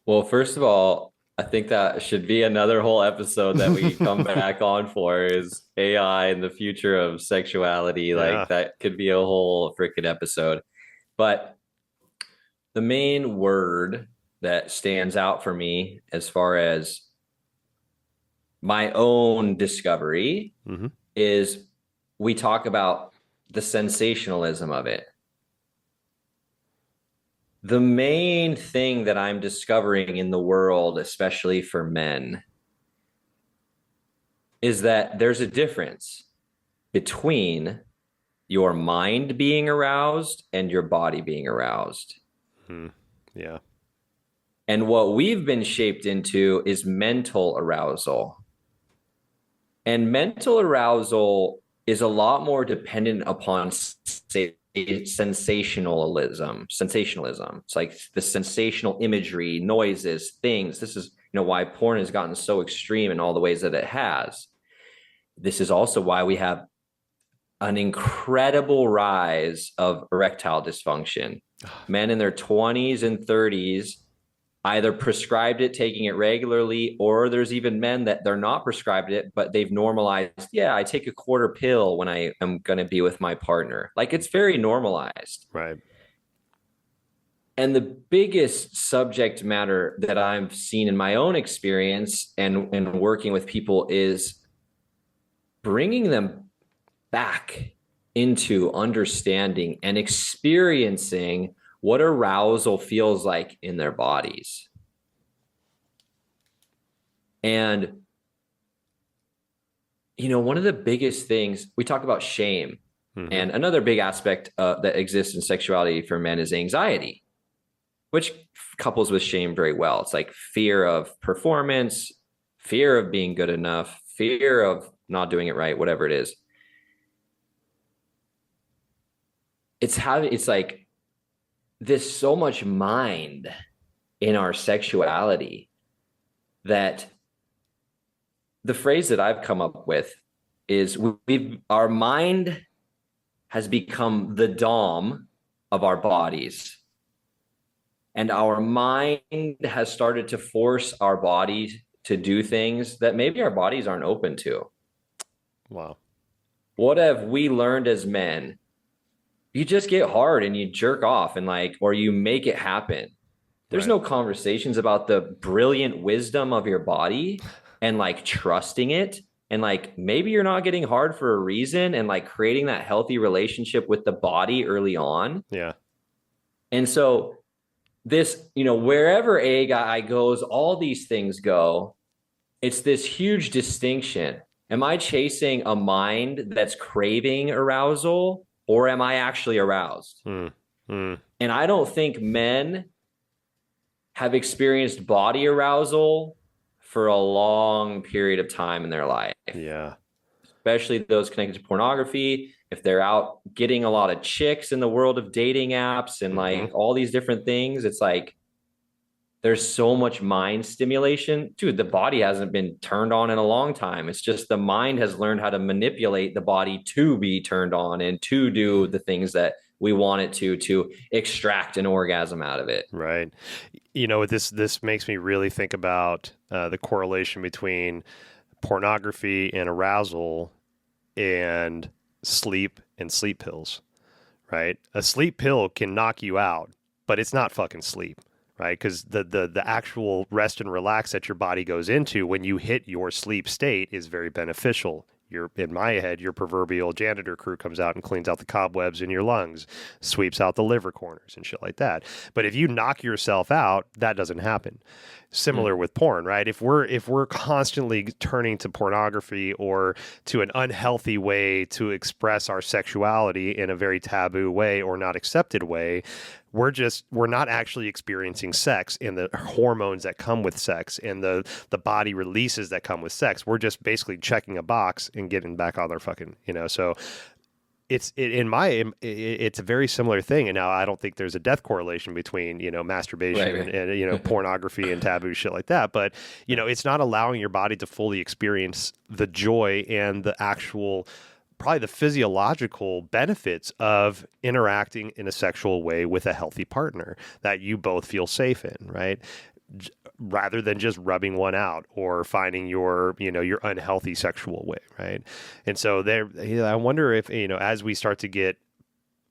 Well, first of all, I think that should be another whole episode that we come back on for, is AI and the future of sexuality. Like that could be a whole freaking episode. But the main word that stands out for me as far as my own discovery is, we talk about the sensationalism of it. The main thing that I'm discovering in the world, especially for men, is that there's a difference between your mind being aroused and your body being aroused. Yeah. And what we've been shaped into is mental arousal. And mental arousal is a lot more dependent upon, say, sensationalism. It's like the sensational imagery, noises, things. This is, why porn has gotten so extreme in all the ways that it has. This is also why we have an incredible rise of erectile dysfunction. Men in their 20s and 30s either prescribed it, taking it regularly, or there's even men that they're not prescribed it, but they've normalized, I take a quarter pill when I am going to be with my partner. Like, it's very normalized. Right. And the biggest subject matter that I've seen in my own experience and working with people is bringing them back into understanding and experiencing what arousal feels like in their bodies. And, one of the biggest things, we talk about shame. And another big aspect that exists in sexuality for men is anxiety, which couples with shame very well. It's like fear of performance, fear of being good enough, fear of not doing it right, whatever it is. It's like, there's so much mind in our sexuality that the phrase that I've come up with is, our mind has become the dom of our bodies. And our mind has started to force our bodies to do things that maybe our bodies aren't open to. Wow. What have we learned as men? You just get hard and you jerk off and or you make it happen. There's no conversations about the brilliant wisdom of your body and trusting it. And maybe you're not getting hard for a reason, and creating that healthy relationship with the body early on. Yeah. And so this, wherever a guy goes, all these things go. It's this huge distinction. Am I chasing a mind that's craving arousal, or am I actually aroused? And I don't think men have experienced body arousal for a long period of time in their life. Yeah. Especially those connected to pornography. If they're out getting a lot of chicks in the world of dating apps and all these different things, it's there's so much mind stimulation. Dude, the body hasn't been turned on in a long time. It's just the mind has learned how to manipulate the body to be turned on and to do the things that we want it to extract an orgasm out of it. Right. This makes me really think about the correlation between pornography and arousal and sleep and sleep pills, right? A sleep pill can knock you out, but it's not fucking sleep. right? Because the actual rest and relax that your body goes into when you hit your sleep state is very beneficial. In my head, your proverbial janitor crew comes out and cleans out the cobwebs in your lungs, sweeps out the liver corners and shit like that. But if you knock yourself out, that doesn't happen. Similar with porn, right? If we're constantly turning to pornography or to an unhealthy way to express our sexuality in a very taboo way or not accepted way, we're not actually experiencing sex and the hormones that come with sex and the body releases that come with sex. We're just basically checking a box and getting back on their fucking, so it's a very similar thing. And now I don't think there's a death correlation between, masturbation Right. and pornography and taboo shit like that. But, it's not allowing your body to fully experience the joy and the actual, probably the physiological benefits of interacting in a sexual way with a healthy partner that you both feel safe in, right? Rather than just rubbing one out or finding your unhealthy sexual way, right? And so I wonder if, as we start to get,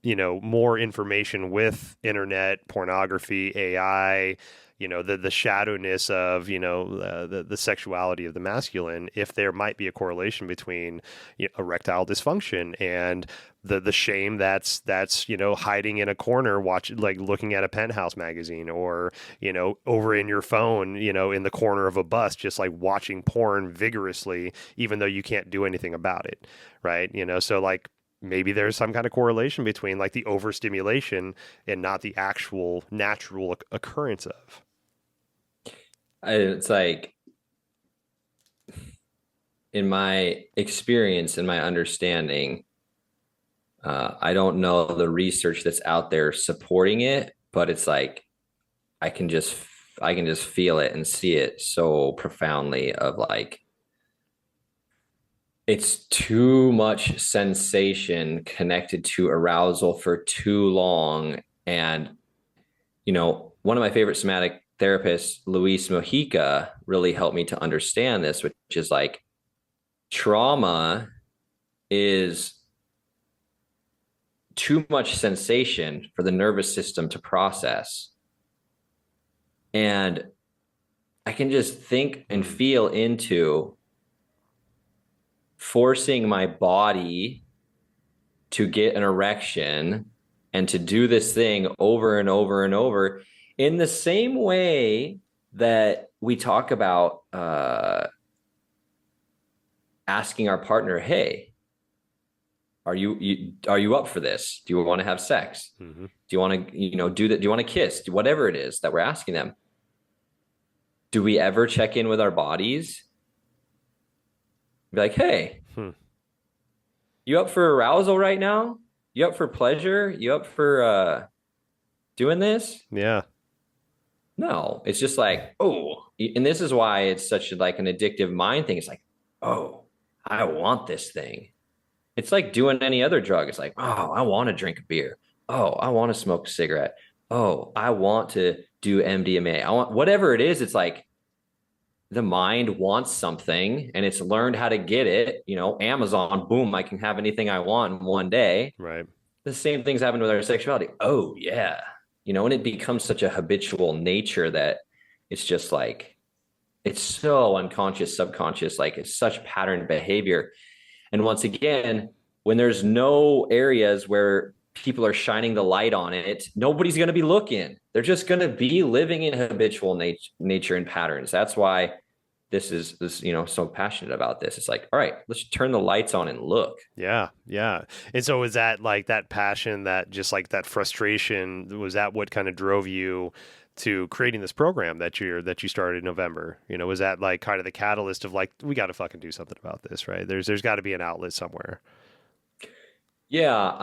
more information with internet, pornography, AI, the shadowness of, the sexuality of the masculine, if there might be a correlation between erectile dysfunction and the shame that's hiding in a corner, looking at a Penthouse magazine or, over in your phone, in the corner of a bus, just like watching porn vigorously, even though you can't do anything about it. Right. So like, maybe there's some kind of correlation between like the overstimulation and not the actual natural occurrence of. It's like, in my experience and my understanding, I don't know the research that's out there supporting it, but it's like I can just feel it and see it so profoundly of like, it's too much sensation connected to arousal for too long. And, one of my favorite somatic therapists, Luis Mojica, really helped me to understand this, which is like trauma is too much sensation for the nervous system to process. And I can just think and feel into forcing my body to get an erection and to do this thing over and over and over in the same way that we talk about asking our partner, hey, are you up for this? Do you want to have sex? Mm-hmm. Do you want to, do that? Do you want to kiss? Whatever it is that we're asking them. Do we ever check in with our bodies? Be like, hey, you up for arousal right now? You up for pleasure? You up for doing this? Yeah. No, it's just like, oh, and this is why it's such like an addictive mind thing. It's like, oh, I want this thing. It's like doing any other drug. It's like, oh, I want to drink a beer. Oh, I want to smoke a cigarette. Oh, I want to do MDMA. I want whatever it is. It's like the mind wants something and it's learned how to get it. Amazon, boom, I can have anything I want in one day. Right. The same things happen with our sexuality. Oh, yeah. And it becomes such a habitual nature that it's just like, it's so unconscious, subconscious, like it's such pattern behavior. And once again, when there's no areas where people are shining the light on it, nobody's going to be looking. They're just going to be living in habitual nature and patterns. That's why this is so passionate about this. It's like, all right, let's turn the lights on and look. Yeah. Yeah. And so is that like that passion, that just like that frustration, was that what kind of drove you to creating this program that you started in November? Was that like kind of the catalyst of like, we got to fucking do something about this, right? There's got to be an outlet somewhere. Yeah.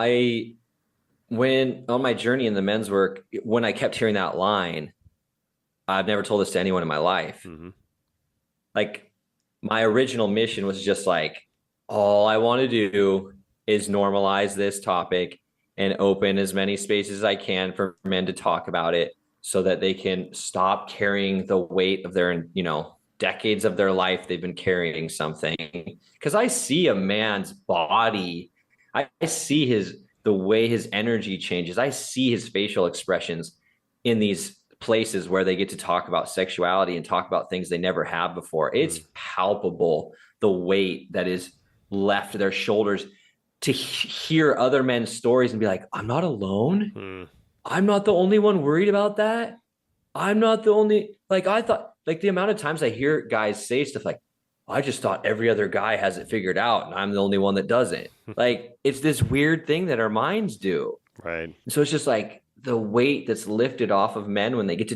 When on my journey in the men's work, when I kept hearing that line, I've never told this to anyone in my life. Mm-hmm. Like my original mission was just like, all I want to do is normalize this topic and open as many spaces as I can for men to talk about it so that they can stop carrying the weight of their, decades of their life. They've been carrying something. Because I see a man's body. I see the way his energy changes. I see his facial expressions in these places where they get to talk about sexuality and talk about things they never have before, it's palpable the weight that is left their shoulders to hear other men's stories and be like, I'm not alone. I'm not the only one worried about that. I'm not the only, like, I thought, like, the amount of times I hear guys say stuff like, I just thought every other guy has it figured out and I'm the only one that doesn't. Like, it's this weird thing that our minds do. Right. So it's just like the weight that's lifted off of men when they get to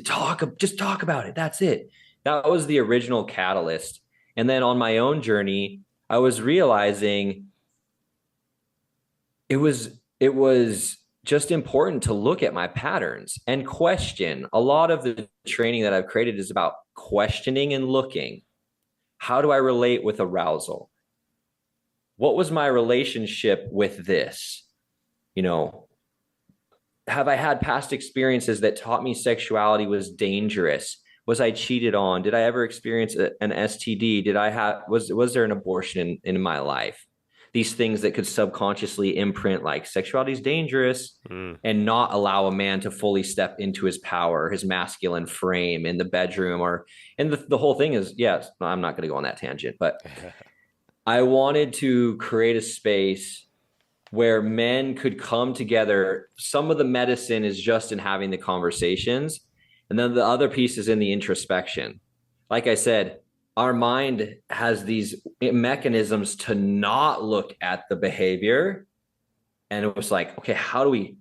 just talk about it. That's it. That was the original catalyst. And then on my own journey, I was realizing it was just important to look at my patterns and question. A lot of the training that I've created is about questioning and looking. How do I relate with arousal? What was my relationship with this? You know, have I had past experiences that taught me sexuality was dangerous? Was I cheated on? Did I ever experience an STD? Was there an abortion in my life? These things that could subconsciously imprint like sexuality is dangerous and not allow a man to fully step into his power, his masculine frame in the bedroom and the whole thing is, yes, I'm not going to go on that tangent, but I wanted to create a space where men could come together. Some of the medicine is just in having the conversations. And then the other piece is in the introspection. Like I said, our mind has these mechanisms to not look at the behavior. And it was like, okay, how do we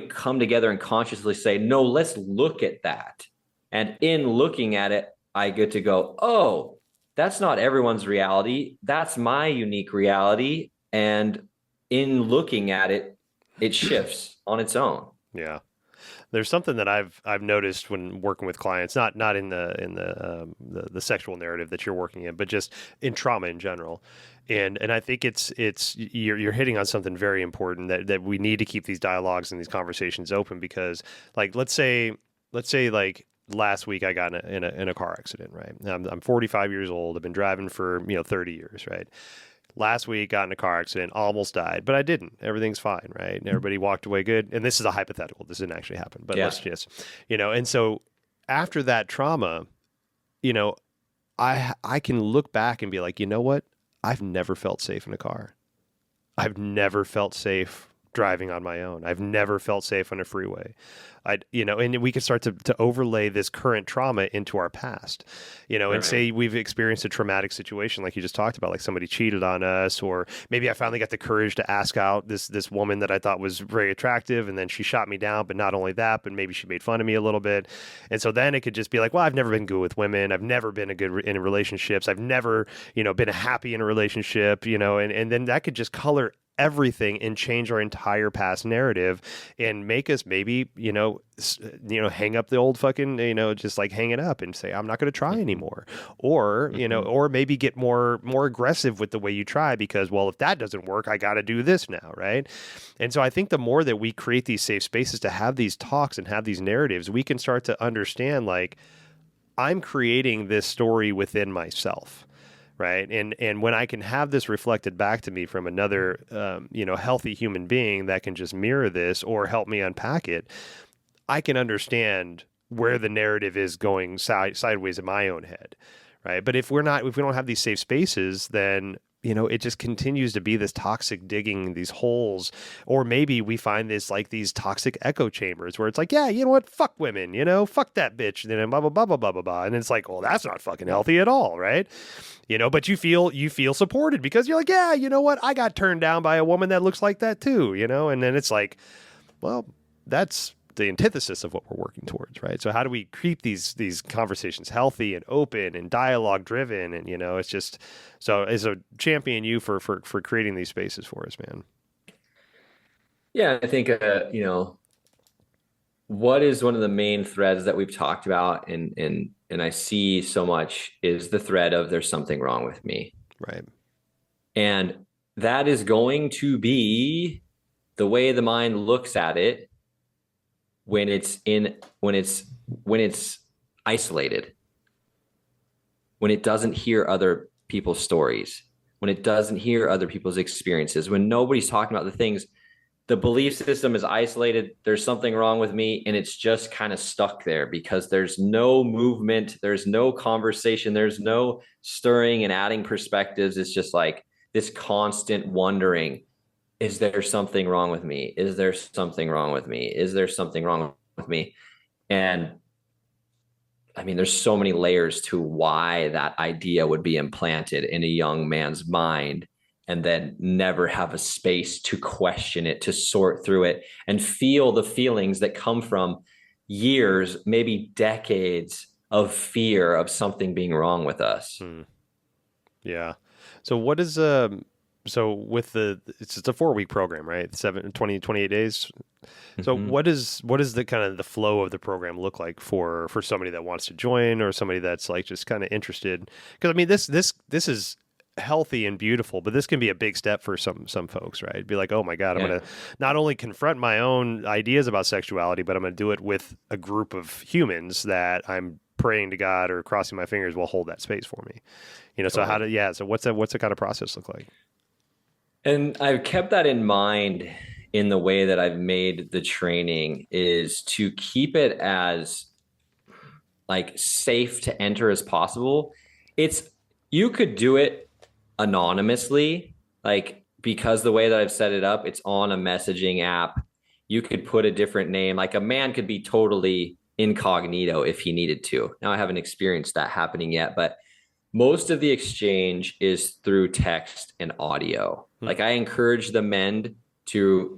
come together and consciously say, no, let's look at that. And in looking at it, I get to go, oh, that's not everyone's reality. That's my unique reality. And in looking at it, it shifts on its own. Yeah. There's something that I've noticed when working with clients, not in the sexual narrative that you're working in, but just in trauma in general. And I think it's you're hitting on something very important that we need to keep these dialogues and these conversations open, because like let's say like last week I got in a car accident, right? I'm 45 years old. I've been driving for 30 years, right? Last week, got in a car accident, almost died, but I didn't. Everything's fine, right? And everybody walked away good. And this is a hypothetical. This didn't actually happen, but let's just, and so after that trauma, I can look back and be like, you know what? I've never felt safe in a car. I've never felt safe driving on my own. I've never felt safe on a freeway. And we can start to overlay this current trauma into our past, and say we've experienced a traumatic situation like you just talked about, like somebody cheated on us, or maybe I finally got the courage to ask out this woman that I thought was very attractive, and then she shot me down. But not only that, but maybe she made fun of me a little bit. And so then it could just be like, well, I've never been good with women. I've never been in relationships. I've never, been happy in a relationship, and then that could just color everything and change our entire past narrative and make us maybe, hang up the old fucking, just like hang it up and say, I'm not going to try anymore. Or, or maybe get more aggressive with the way you try because, well, if that doesn't work, I got to do this now. Right. And so I think the more that we create these safe spaces to have these talks and have these narratives, we can start to understand, like, I'm creating this story within myself. Right. And when I can have this reflected back to me from another, healthy human being that can just mirror this or help me unpack it, I can understand where the narrative is going sideways in my own head. Right. But if we don't have these safe spaces, then, it just continues to be this toxic digging these holes. Or maybe we find this like these toxic echo chambers where it's like, yeah, you know what? Fuck women, fuck that bitch. And then blah, blah, blah, blah, blah, blah, blah. And it's like, well, that's not fucking healthy at all. Right. But you feel supported because you're like, yeah, you know what? I got turned down by a woman that looks like that too, And then it's like, well, that's the antithesis of what we're working towards, right? So how do we keep these conversations healthy and open and dialogue driven? And, it's just, so as a champion you for creating these spaces for us, man. Yeah, I think, what is one of the main threads that we've talked about and I see so much is the thread of there's something wrong with me. Right. And that is going to be the way the mind looks at it when it's isolated, when it doesn't hear other people's stories, when it doesn't hear other people's experiences, when nobody's talking about the things the belief system is isolated. There's something wrong with me. And it's just kind of stuck there because there's no movement. There's no conversation. There's no stirring and adding perspectives. It's just like this constant wondering, is there something wrong with me? Is there something wrong with me? Is there something wrong with me? And I mean, there's so many layers to why that idea would be implanted in a young man's mind and then never have a space to question it, to sort through it and feel the feelings that come from years, maybe decades of fear of something being wrong with us. Yeah. So what is so with it's a 4-week program, right? 28 days. So what is the kind of the flow of the program look like for somebody that wants to join or somebody that's like just kind of interested? Because I mean this is healthy and beautiful, but this can be a big step for some folks, right? Be like, oh my God, I'm going to not only confront my own ideas about sexuality, but I'm going to do it with a group of humans that I'm praying to God or crossing my fingers will hold that space for me. You know, so so what's the kind of process look like? And I've kept that in mind in the way that I've made the training is to keep it as like safe to enter as possible. You could do it anonymously, like because the way that I've set it up, it's on a messaging app. You could put a different name, like a man could be totally incognito if he needed to. Now I haven't experienced that happening yet, but most of the exchange is through text and audio. Like I encourage the men to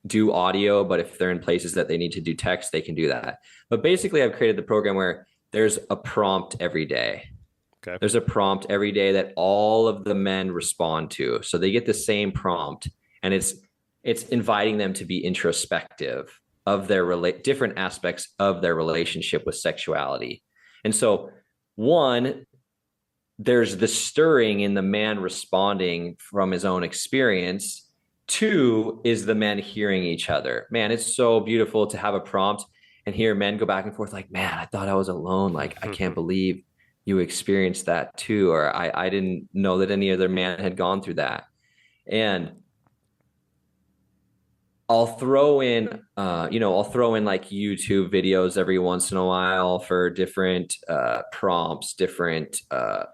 do audio, but if they're in places that they need to do text, they can do that. But basically I've created the program where there's a prompt every day. Okay. There's a prompt every day that all of the men respond to. So they get the same prompt and it's inviting them to be introspective of their different aspects of their relationship with sexuality. And so one, there's the stirring in the man responding from his own experience. Two is the men hearing each other. Man, it's so beautiful to have a prompt and hear men go back and forth like, man, I thought I was alone. Like, I can't believe you experienced that too. Or I didn't know that any other man had gone through that. And I'll throw in like YouTube videos every once in a while for different prompts, different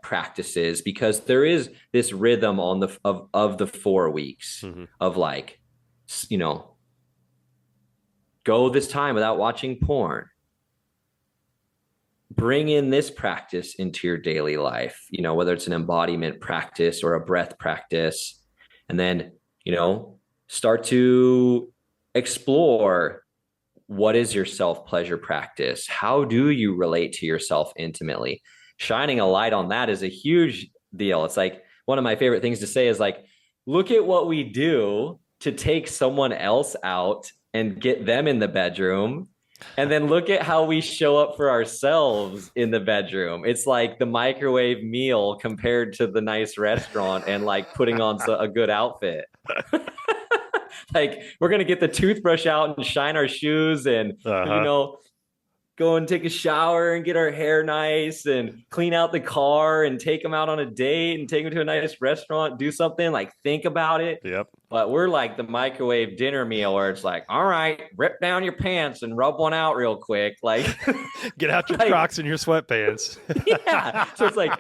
practices, because there is this rhythm on of the 4 weeks of like, go this time without watching porn. Bring in this practice into your daily life, whether it's an embodiment practice or a breath practice, and then, start to explore what is your self-pleasure practice? How do you relate to yourself intimately? Shining a light on that is a huge deal. It's like one of my favorite things to say is like, look at what we do to take someone else out and get them in the bedroom. And then look at how we show up for ourselves in the bedroom. It's like the microwave meal compared to the nice restaurant and like putting on a good outfit. Like we're going to get the toothbrush out and shine our shoes and, go and take a shower and get our hair nice and clean out the car and take them out on a date and take them to a nice restaurant, do something like think about it. Yep. But we're like the microwave dinner meal where it's like, all right, rip down your pants and rub one out real quick. Like get out your Crocs and your sweatpants. Yeah. So it's like,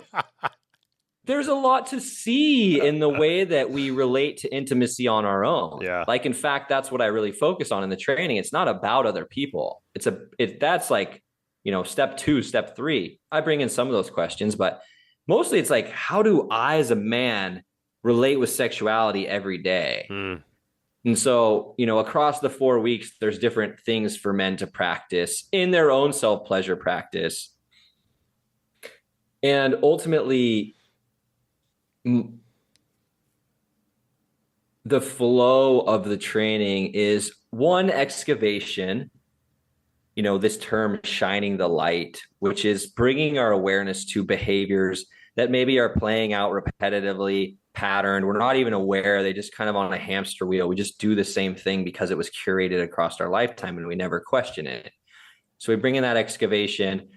there's a lot to see in the way that we relate to intimacy on our own. Yeah. Like, in fact, that's what I really focus on in the training. It's not about other people. That's like, step 2, step 3. I bring in some of those questions, but mostly it's like, how do I as a man relate with sexuality every day? And so, across the 4 weeks, there's different things for men to practice in their own self-pleasure practice. And ultimately, the flow of the training is one, excavation, this term shining the light, which is bringing our awareness to behaviors that maybe are playing out repetitively, patterned. We're not even aware. They just kind of on a hamster wheel. We just do the same thing because it was curated across our lifetime and we never question it. So we bring in that excavation.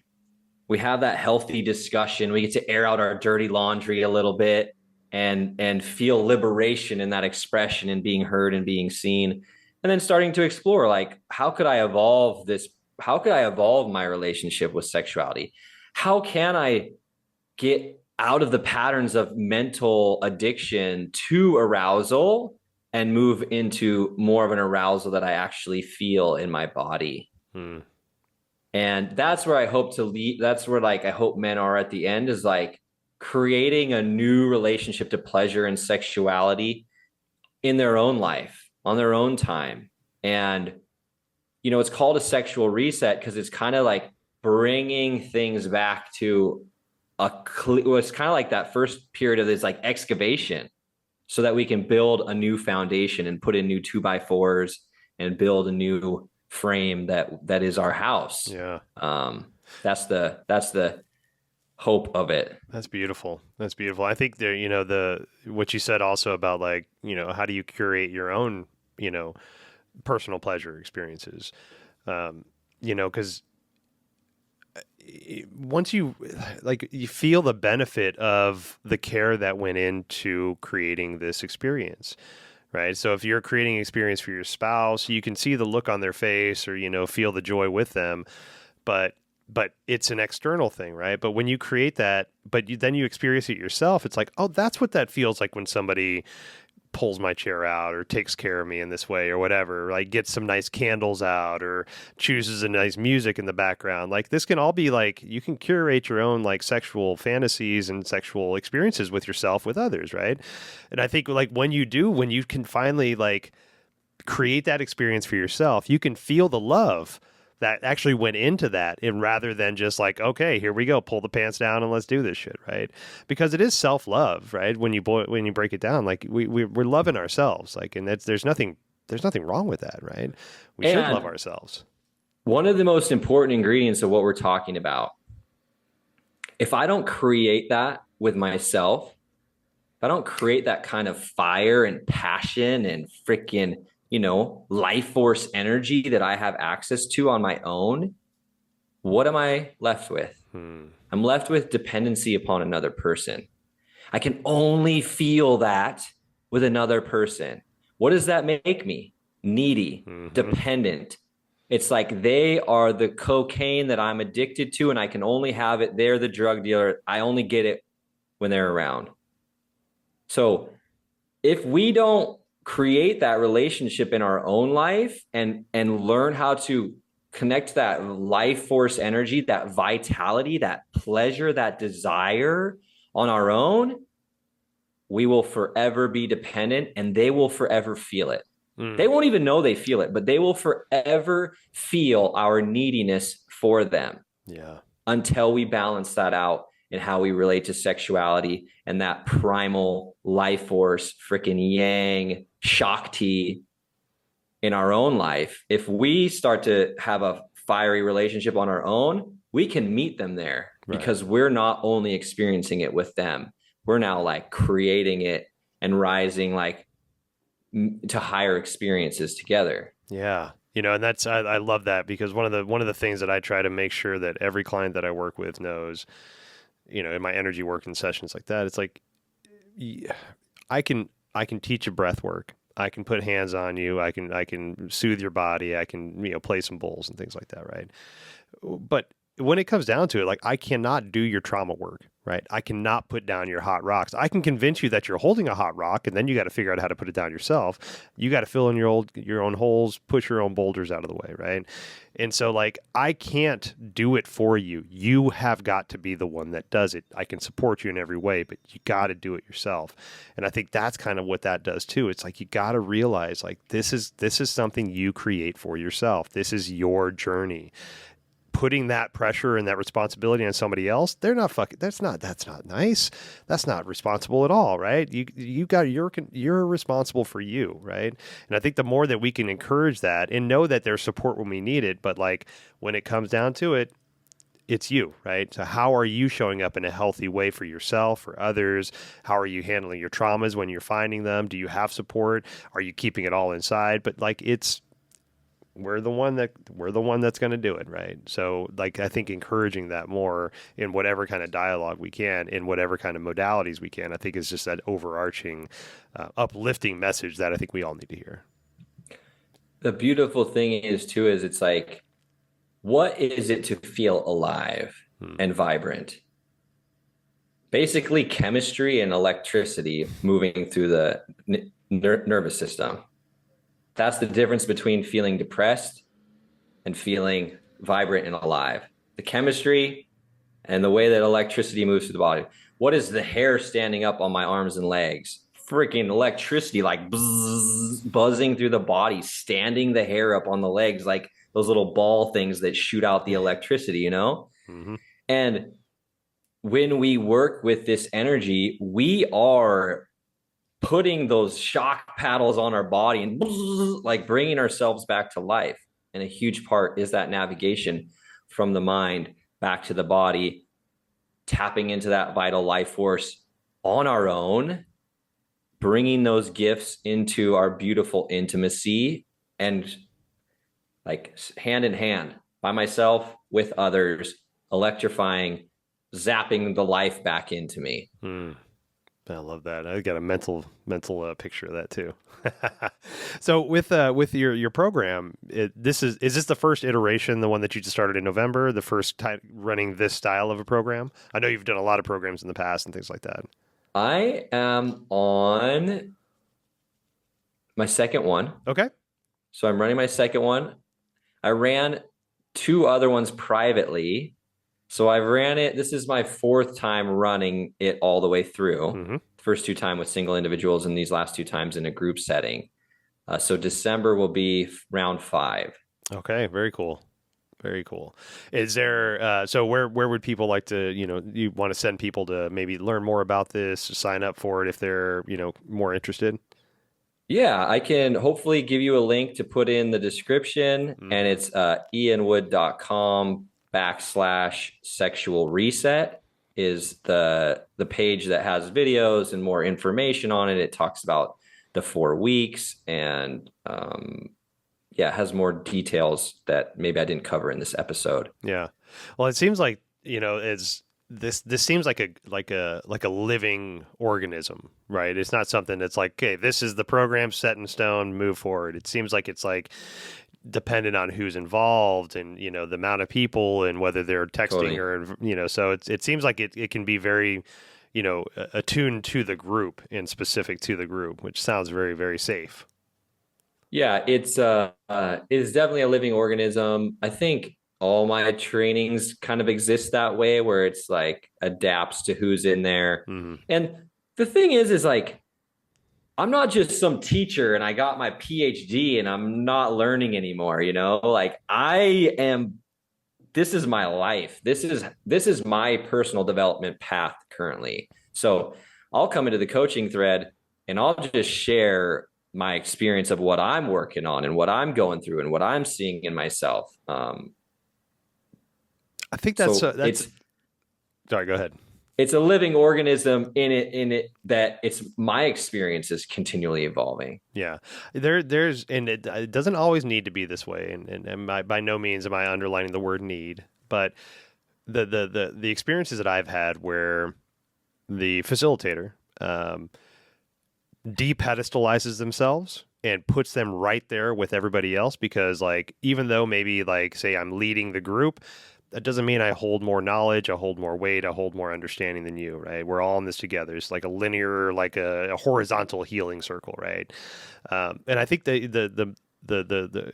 We have that healthy discussion. We get to air out our dirty laundry a little bit and feel liberation in that expression and being heard and being seen. and then starting to explore, like, how could I evolve this? How could I evolve my relationship with sexuality? How can I get out of the patterns of mental addiction to arousal and move into more of an arousal that I actually feel in my body? Hmm. And that's where I hope to lead. That's where, like, I hope men are at the end, is like creating a new relationship to pleasure and sexuality in their own life, on their own time. And, it's called a sexual reset because it's kind of like bringing things back to it's kind of like that first period of this like excavation, so that we can build a new foundation and put in new 2x4s and build a new frame that is our house. Yeah. That's the hope of it. That's beautiful. That's beautiful. I think there, what you said also about like, how do you curate your own, personal pleasure experiences? Because once you feel the benefit of the care that went into creating this experience, right? So if you're creating an experience for your spouse, you can see the look on their face or, feel the joy with them, but it's an external thing, right? But when you create that, then you experience it yourself, it's like, oh, that's what that feels like when somebody pulls my chair out or takes care of me in this way or whatever, like gets some nice candles out or chooses a nice music in the background. Like this can all be like, you can curate your own like sexual fantasies and sexual experiences with yourself, with others, right? And I think like when you can finally like create that experience for yourself, you can feel the love that actually went into that, and rather than just like, okay, here we go, pull the pants down and let's do this shit, right? Because it is self-love, right? When you break it down, like we're loving ourselves, like, and there's nothing wrong with that, right? We should love ourselves. One of the most important ingredients of what we're talking about, if I don't create that with myself, if I don't create that kind of fire and passion and freaking life force energy that I have access to on my own, what am I left with? I'm left with dependency upon another person. I can only feel that with another person. What does that make me? Needy, dependent. It's like they are the cocaine that I'm addicted to, and I can only have it. They're the drug dealer. I only get it when they're around. So if we don't create that relationship in our own life and learn how to connect that life force energy, that vitality, that pleasure, that desire on our own, we will forever be dependent, and they will forever feel it. They won't even know they feel it, but they will forever feel our neediness for them. Yeah. Until we balance that out in how we relate to sexuality and that primal life force, freaking yang, Shakti in our own life. If we start to have a fiery relationship on our own, we can meet them there, right? Because we're not only experiencing it with them, we're now like creating it and rising like to higher experiences together. Yeah. And that's, I love that, because one of the things that I try to make sure that every client that I work with knows, in my energy working sessions like that, it's like, I can teach you breath work. I can put hands on you. I can soothe your body. I can, play some bowls and things like that. Right. But when it comes down to it, like, I cannot do your trauma work, right? I cannot put down your hot rocks. I can convince you that you're holding a hot rock, and then you got to figure out how to put it down yourself. You got to fill in your own holes, push your own boulders out of the way, right? And so, like, I can't do it for you. You have got to be the one that does it. I can support you in every way, but you got to do it yourself. And I think that's kind of what that does too. It's like, you got to realize, like, this is something you create for yourself. This is your journey. Putting that pressure and that responsibility on somebody else, they're not fucking, that's not nice. That's not responsible at all, right? You're responsible for you, right? And I think the more that we can encourage that and know that there's support when we need it, but like when it comes down to it, it's you, right? So how are you showing up in a healthy way for yourself, for others? How are you handling your traumas when you're finding them? Do you have support? Are you keeping it all inside? But like, we're the one that's going to do it, right? So like, I think encouraging that more in whatever kind of dialogue we can, in whatever kind of modalities we can, I think is just that overarching uplifting message that I think we all need to hear. the beautiful thing is too, is it's like, what is it to feel alive Hmm. and vibrant? Basically chemistry and electricity moving through the nervous system. That's the difference between feeling depressed and feeling vibrant and alive. The chemistry and the way that electricity moves through the body. What is the hair standing up on my arms and legs? Freaking electricity, like buzzing through the body, standing the hair up on the legs, like those little ball things that shoot out the electricity, you know? Mm-hmm. And when we work with this energy, we are putting those shock paddles on our body and like bringing ourselves back to life. And a huge part is that navigation from the mind back to the body, tapping into that vital life force on our own, bringing those gifts into our beautiful intimacy, and like hand in hand, by myself, with others, electrifying, zapping the life back into me. Mm. I love that. I got a mental picture of that too. So with your program, this is this the first iteration, the one that you just started in November, the first time running this style of a program? I know you've done a lot of programs in the past and things like that. I am on my second one. Okay. So I'm running my second one. I ran two other ones privately. So I've ran it. This is my fourth time running it all the way through. Mm-hmm. First two times with single individuals, and these last two times in a group setting. So December will be round 5. Okay. Very cool. Very cool. Is there so where would people like to, you want to send people to maybe learn more about this, sign up for it if they're, more interested? Yeah, I can hopefully give you a link to put in the description, Mm-hmm. and it's eanwood.com/sexual reset is the page that has videos and more information on it. It talks about the 4 weeks, and yeah, it has more details that maybe I didn't cover in this episode. Yeah. Well, it seems like, it's this seems like a living organism, right? It's not something that's like, okay, this is the program set in stone, move forward. It seems like it's like dependent on who's involved and, the amount of people and whether they're texting Totally. or, so it seems like it can be very, attuned to the group and specific to the group, which sounds very, very safe. Yeah, it is definitely a living organism. I think all my trainings kind of exist that way, where it's like adapts to who's in there. Mm-hmm. And the thing is like, I'm not just some teacher and I got my PhD and I'm not learning anymore, Like this is my life. This is my personal development path currently. So I'll come into the coaching thread and I'll just share my experience of what I'm working on and what I'm going through and what I'm seeing in myself. I think So that's sorry, go ahead. it's a living organism in it that it's my experience is continually evolving. Yeah, there's, and it doesn't always need to be this way, and by no means am I underlining the word need, but the experiences that I've had where the facilitator depedestalizes themselves and puts them right there with everybody else, because like, even though maybe like say I'm leading the group, that doesn't mean I hold more knowledge, I hold more weight, I hold more understanding than you, right? We're all in this together. It's like a linear, like a horizontal healing circle, right? And I think the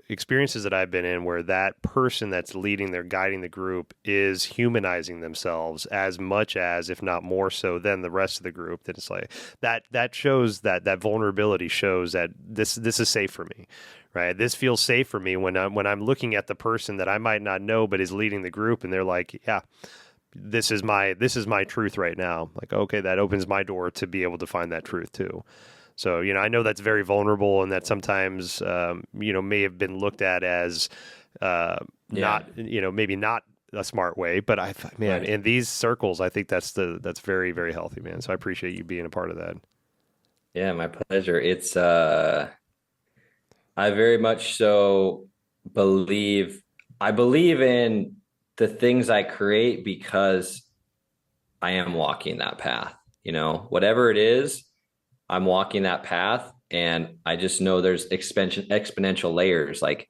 experiences that I've been in where that person that's leading, they're guiding the group is humanizing themselves as much as, if not more so than the rest of the group, that it's like that shows that vulnerability shows that this is safe for me. Right. This feels safe for me when I'm looking at the person that I might not know, but is leading the group. And they're like, yeah, this is my truth right now. Like, okay, that opens my door to be able to find that truth too. So, I know that's very vulnerable and that sometimes, may have been looked at as not, maybe not a smart way, but man, Right. in these circles, I think that's very, very healthy, man. So I appreciate you being a part of that. Yeah, my pleasure. I very much so believe I believe in the things I create because I am walking that path, whatever it is, I'm walking that path And I just know there's exponential layers. Like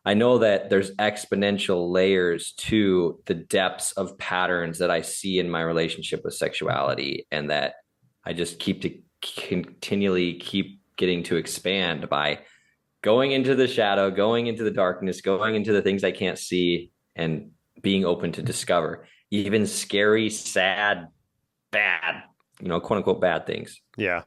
I know that there's exponential layers to the depths of patterns that I see in my relationship with sexuality, and that I just continually keep getting to expand by going into the shadow, going into the darkness, going into the things I can't see, and being open to discover even scary, sad, bad, quote unquote bad things. Yeah.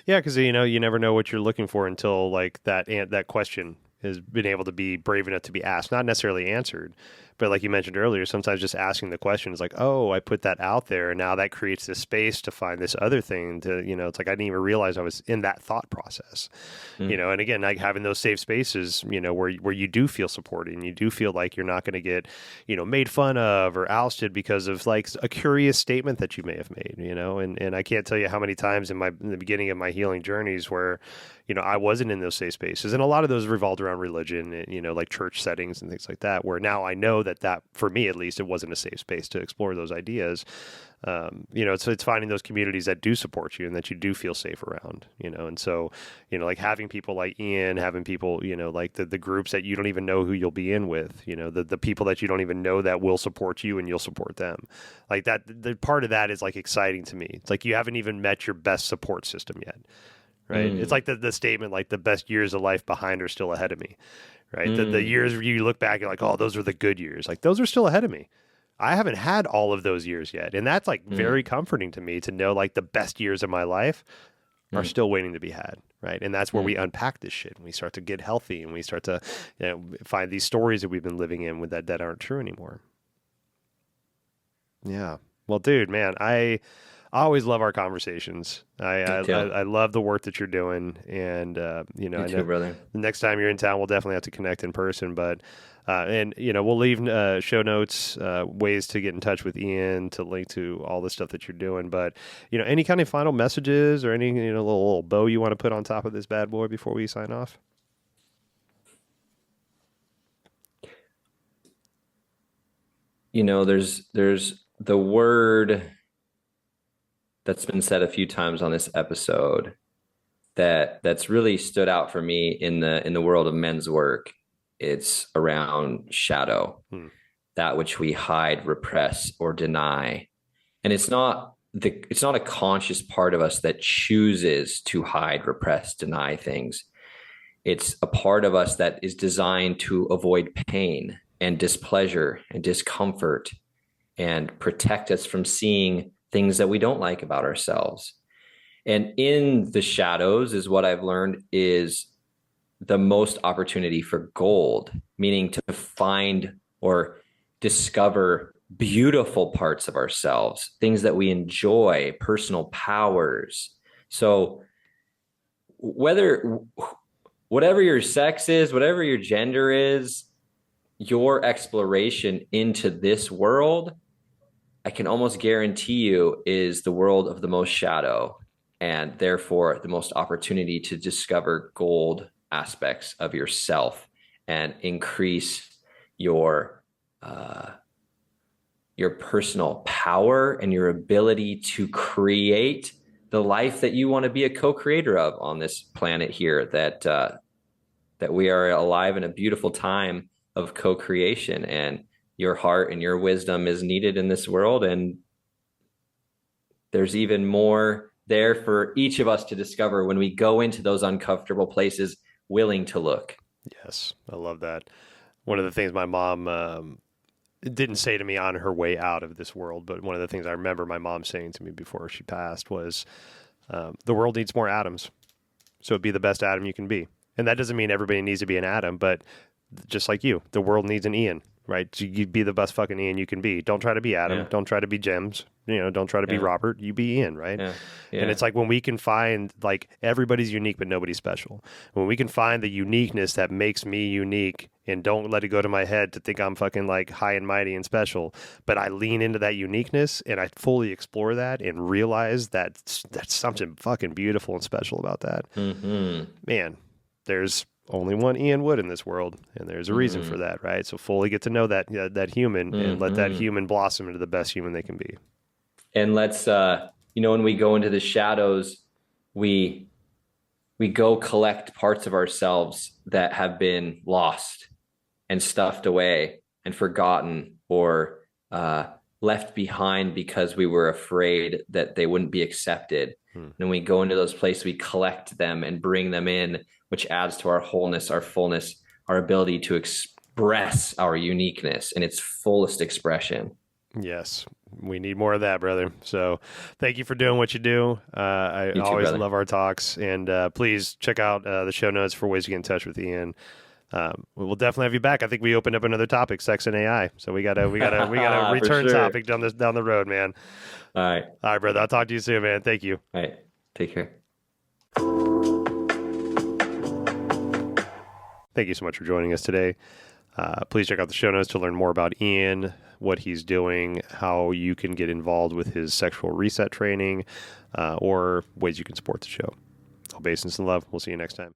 Yeah, because you never know what you're looking for until like that question has been able to be brave enough to be asked, not necessarily answered. But like you mentioned earlier, sometimes just asking the question is like, oh, I put that out there, and now that creates this space to find this other thing to, it's like I didn't even realize I was in that thought process. And again, like having those safe spaces, where you do feel supported and you do feel like you're not going to get, made fun of or ousted because of like a curious statement that you may have made, and I can't tell you how many times in the beginning of my healing journeys where, I wasn't in those safe spaces, and a lot of those revolved around religion, and, like church settings and things like that, where now I know that for me, at least, it wasn't a safe space to explore those ideas. It's finding those communities that do support you and that you do feel safe around, and so, like having people like Ian, having people, like the groups that you don't even know who you'll be in with, the people that you don't even know that will support you and you'll support them. Like that, the part of that is like exciting to me. It's like you haven't even met your best support system yet. Right. It's like the statement, like the best years of life behind are still ahead of me. Right. The years where you look back and like, oh, those were the good years. Like those are still ahead of me. I haven't had all of those years yet. And that's like very comforting to me to know like the best years of my life are still waiting to be had. Right. And that's where we unpack this shit and we start to get healthy and we start to find these stories that we've been living in with that aren't true anymore. Yeah. Well, dude, man, I always love our conversations. I love the work that you're doing, and You I too, know brother. the next time you're in town, we'll definitely have to connect in person. But and we'll leave show notes, ways to get in touch with Ian, to link to all the stuff that you're doing. But any kind of final messages or any little bow you want to put on top of this bad boy before we sign off? There's the word that's been said a few times on this episode that's really stood out for me in the world of men's work. It's around shadow, that which we hide, repress, or deny. And it's not a conscious part of us that chooses to hide, repress, deny things. It's a part of us that is designed to avoid pain and displeasure and discomfort and protect us from seeing things that we don't like about ourselves. And in the shadows is what I've learned is the most opportunity for gold, meaning to find or discover beautiful parts of ourselves, things that we enjoy, personal powers. So whatever your sex is, whatever your gender is, your exploration into this world, I can almost guarantee you, is the world of the most shadow, and therefore the most opportunity to discover gold aspects of yourself and increase your personal power and your ability to create the life that you want to be a co-creator of on this planet here, that we are alive in a beautiful time of co-creation, and your heart and your wisdom is needed in this world. And there's even more there for each of us to discover when we go into those uncomfortable places, willing to look. Yes, I love that. One of the things my mom didn't say to me on her way out of this world, but one of the things I remember my mom saying to me before she passed was, the world needs more atoms. So be the best atom you can be. And that doesn't mean everybody needs to be an atom, but just like you, the world needs an Ian, right? You be the best fucking Ian you can be. Don't try to be Adam. Yeah. Don't try to be James. Don't try to be Robert. You be Ian, right? Yeah. Yeah. And it's like when we can find, like, everybody's unique, but nobody's special. When we can find the uniqueness that makes me unique and don't let it go to my head to think I'm fucking like high and mighty and special, but I lean into that uniqueness and I fully explore that and realize that that's something fucking beautiful and special about that. Man, there's only one Ean Wood in this world, and there's a reason for that, right? So fully get to know that human and let that human blossom into the best human they can be. And let's, when we go into the shadows, we we go collect parts of ourselves that have been lost and stuffed away and forgotten, or left behind because we were afraid that they wouldn't be accepted. And we go into those places, we collect them and bring them in, which adds to our wholeness, our fullness, our ability to express our uniqueness in its fullest expression. Yes, we need more of that, brother. So thank you for doing what you do. I You too, always brother. love our talks, and please check out the show notes for ways to get in touch with Ian. We'll definitely have you back. I think we opened up another topic, sex and AI. So we gotta For return sure. topic down the road, man. All right. All right, brother. I'll talk to you soon, man. Thank you. All right. Take care. Thank you so much for joining us today. Please check out the show notes to learn more about Ian, what he's doing, how you can get involved with his sexual reset training, or ways you can support the show. Obeisance and love. We'll see you next time.